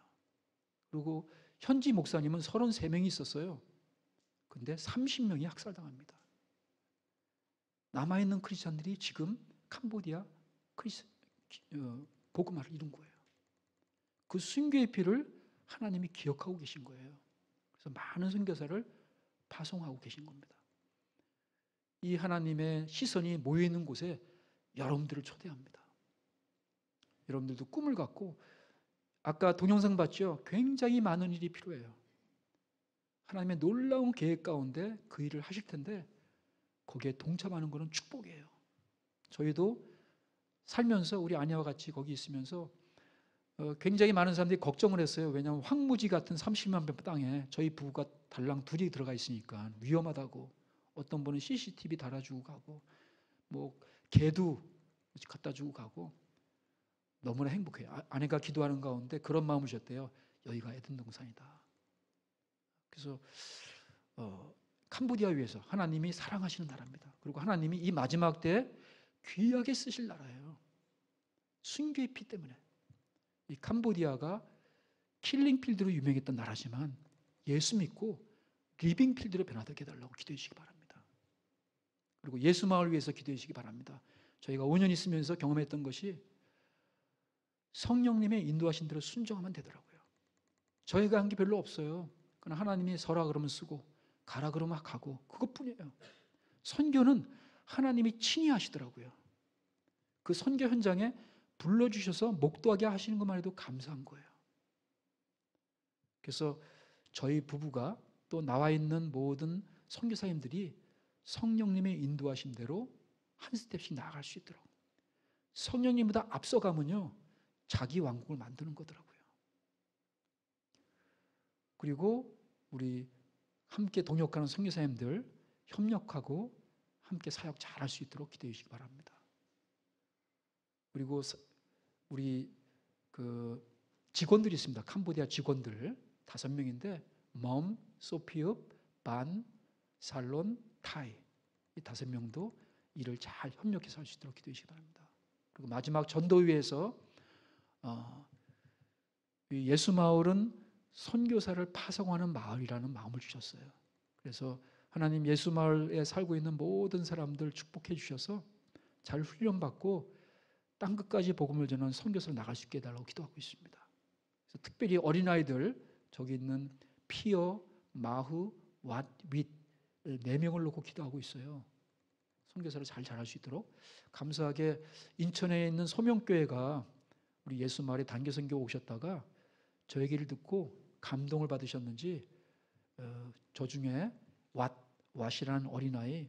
그리고 현지 목사님은 33명이 있었어요. 근데 30명이 학살당합니다. 남아있는 크리스찬들이 지금 캄보디아 복음화를 이룬 거예요. 그 순교의 피를 하나님이 기억하고 계신 거예요. 그래서 많은 선교사를 파송하고 계신 겁니다. 이 하나님의 시선이 모여있는 곳에 여러분들을 초대합니다. 여러분들도 꿈을 갖고 아까 동영상 봤죠? 굉장히 많은 일이 필요해요. 하나님의 놀라운 계획 가운데 그 일을 하실 텐데 거기에 동참하는 것은 축복이에요. 저희도 살면서 우리 아내와 같이 거기 있으면서 굉장히 많은 사람들이 걱정을 했어요. 왜냐하면 황무지 같은 30만 평 땅에 저희 부부가 달랑 둘이 들어가 있으니까 위험하다고. 어떤 분은 CCTV 달아주고 가고 뭐 개도 갖다 주고 가고 너무나 행복해요. 아내가 기도하는 가운데 그런 마음을 주셨대요. 여기가 에덴 동산이다. 그래서 캄보디아 위해서 하나님이 사랑하시는 나라입니다. 그리고 하나님이 이 마지막 때에 귀하게 쓰실 나라예요. 순교의 피 때문에. 이 캄보디아가 킬링필드로 유명했던 나라지만 예수 믿고 리빙필드로 변화되게 해달라고 기도해 주시기 바랍니다. 그리고 예수 마을 위해서 기도해 주시기 바랍니다. 저희가 5년 있으면서 경험했던 것이 성령님의 인도하신 대로 순종하면 되더라고요. 저희가 한 게 별로 없어요. 그냥 하나님이 서라 그러면 쓰고 가라 그러면 가고 그것뿐이에요. 선교는 하나님이 친히 하시더라고요. 그 선교 현장에 불러주셔서 목도하게 하시는 것만 해도 감사한 거예요. 그래서 저희 부부가 또 나와 있는 모든 선교사님들이 성령님의 인도하신 대로 한 스텝씩 나아갈 수 있도록 성령님보다 앞서가면요 자기 왕국을 만드는 거더라고요. 그리고 우리 함께 동역하는 선교사님들 협력하고 함께 사역 잘할 수 있도록 기도해 주시기 바랍니다. 그리고 우리 그 직원들이 있습니다. 캄보디아 직원들 5명인데 멈, 소피읍, 반, 살론, 타이 이 5명도 일을 잘 협력해서 할 수 있도록 기도해 주시기 바랍니다. 그리고 마지막 전도위에서 예수 마을은 선교사를 파송하는 마을이라는 마음을 주셨어요. 그래서 하나님 예수 마을에 살고 있는 모든 사람들 축복해 주셔서 잘 훈련받고 땅끝까지 복음을 전하는 선교사를 나갈 수 있게 해달라고 기도하고 있습니다. 그래서 특별히 어린아이들 저기 있는 피어, 마흐, 왓, 윗 4명을 놓고 기도하고 있어요. 선교사를 잘 잘할 수 있도록. 감사하게 인천에 있는 소명교회가 우리 예수 마을에 단기 선교 오셨다가 저 얘기를 듣고 감동을 받으셨는지 저 중에 왓이라는 어린아이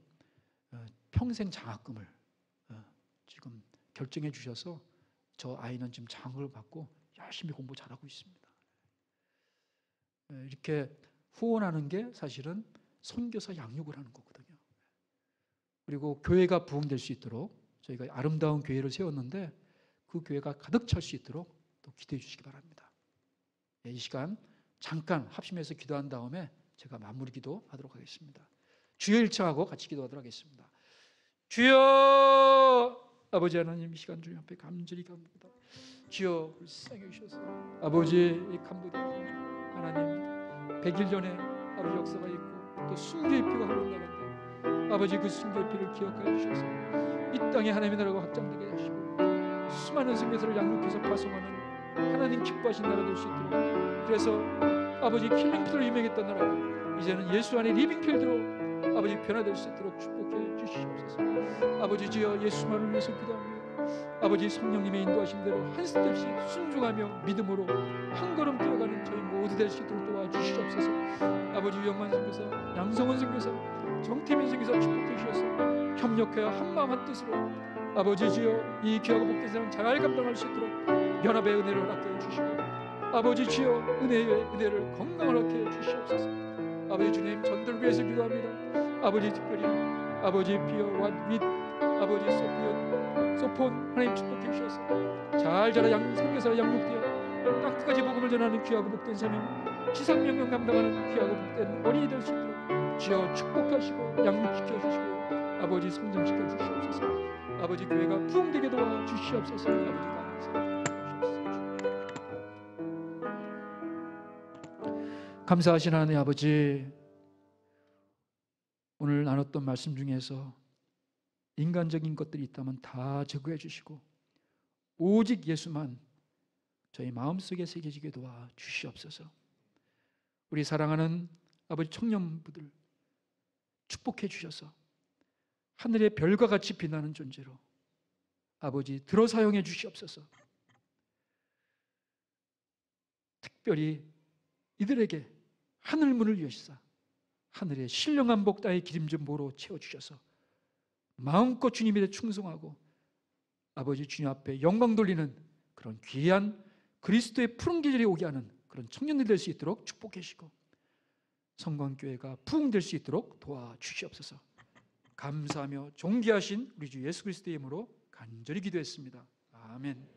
평생 장학금을 지금 결정해 주셔서 저 아이는 지금 장학을 받고 열심히 공부 잘하고 있습니다. 이렇게 후원하는 게 사실은 선교사 양육을 하는 거거든요. 그리고 교회가 부흥될 수 있도록 저희가 아름다운 교회를 세웠는데 그 교회가 가득 찰 수 있도록 또 기도해 주시기 바랍니다. 이 시간 잠깐 합심해서 기도한 다음에 제가 마무리 기도하도록 하겠습니다. 주여 일청하고 같이 기도하도록 하겠습니다. 주여, 아버지 하나님, 이 시간 주님 앞에 간절히 갑니다. 주여 불쌍히 여기셔서 아버지, 이 캄보디아 하나님 100일 전에 아버지 역사가 있고 또 순교의 피가 흐르는 나라인데 아버지, 그 순교의 피를 기억하여 주셔서 이 땅에 하나님의 나라가 확장되게 하시고 수많은 선교사를 양육해서 파송하는 하나님 기뻐하신 나라 될 수 있도록, 그래서 아버지 킬링필드로 유명했던 나라가 이제는 예수 안에 리빙필드로 아버지 변화될 수 있도록 축복해 주시옵소서. 아버지, 주여 예수만을 위해서 기도합니다. 아버지, 성령님의 인도하심대로 한 스텝씩 순종하며 믿음으로 한 걸음 뛰어가는 저희 모두 될 수 있도록 도와주시옵소서. 아버지, 유영만 선교사, 양성원 선교사, 정태민 선교사 축복해 주셔서 협력하여 한마음 한뜻으로 아버지, 주여 이 귀하고 복된 사람 잘 감당할 수 있도록 연합의 은혜를 허락해 주시고, 아버지, 주여 은혜를 건강을 허락해 주시옵소서. 아버지 주님, 전도를 위해서 기도합니다. 아버지, 특별히 아버지 피어 왓윗 아버지 소폰 하나님 축복해 주셔서 잘 자라 선교사로 양육되어 땅 끝까지 복음을 전하는 귀하고 복된 사명, 지상명령 감당하는 귀하고 복된 어린이 될 수 있도록 주여 축복하시고 양육시켜 주시고 아버지 성장시켜 주시옵소서. 아버지, 교회가 부흥되게 도와 주시옵소서. 아버지, 감사하신 하나님 아버지, 오늘 나눴던 말씀 중에서 인간적인 것들이 있다면 다 제거해 주시고 오직 예수만 저희 마음속에 새겨지게 도와 주시옵소서. 우리 사랑하는 아버지 청년부들 축복해 주셔서 하늘의 별과 같이 빛나는 존재로 아버지 들어 사용해 주시옵소서. 특별히 이들에게 하늘문을 여시사 하늘의 신령한 복 땅의 기름진 보로 채워주셔서 마음껏 주님에 충성하고 아버지 주님 앞에 영광 돌리는 그런 귀한 그리스도의 푸른 계절이 오게 하는 그런 청년들 될 수 있도록 축복해 주시고 성광교회가 부흥될 수 있도록 도와주시옵소서. 감사하며 존귀하신 우리 주 예수 그리스도의 이름으로 간절히 기도했습니다. 아멘.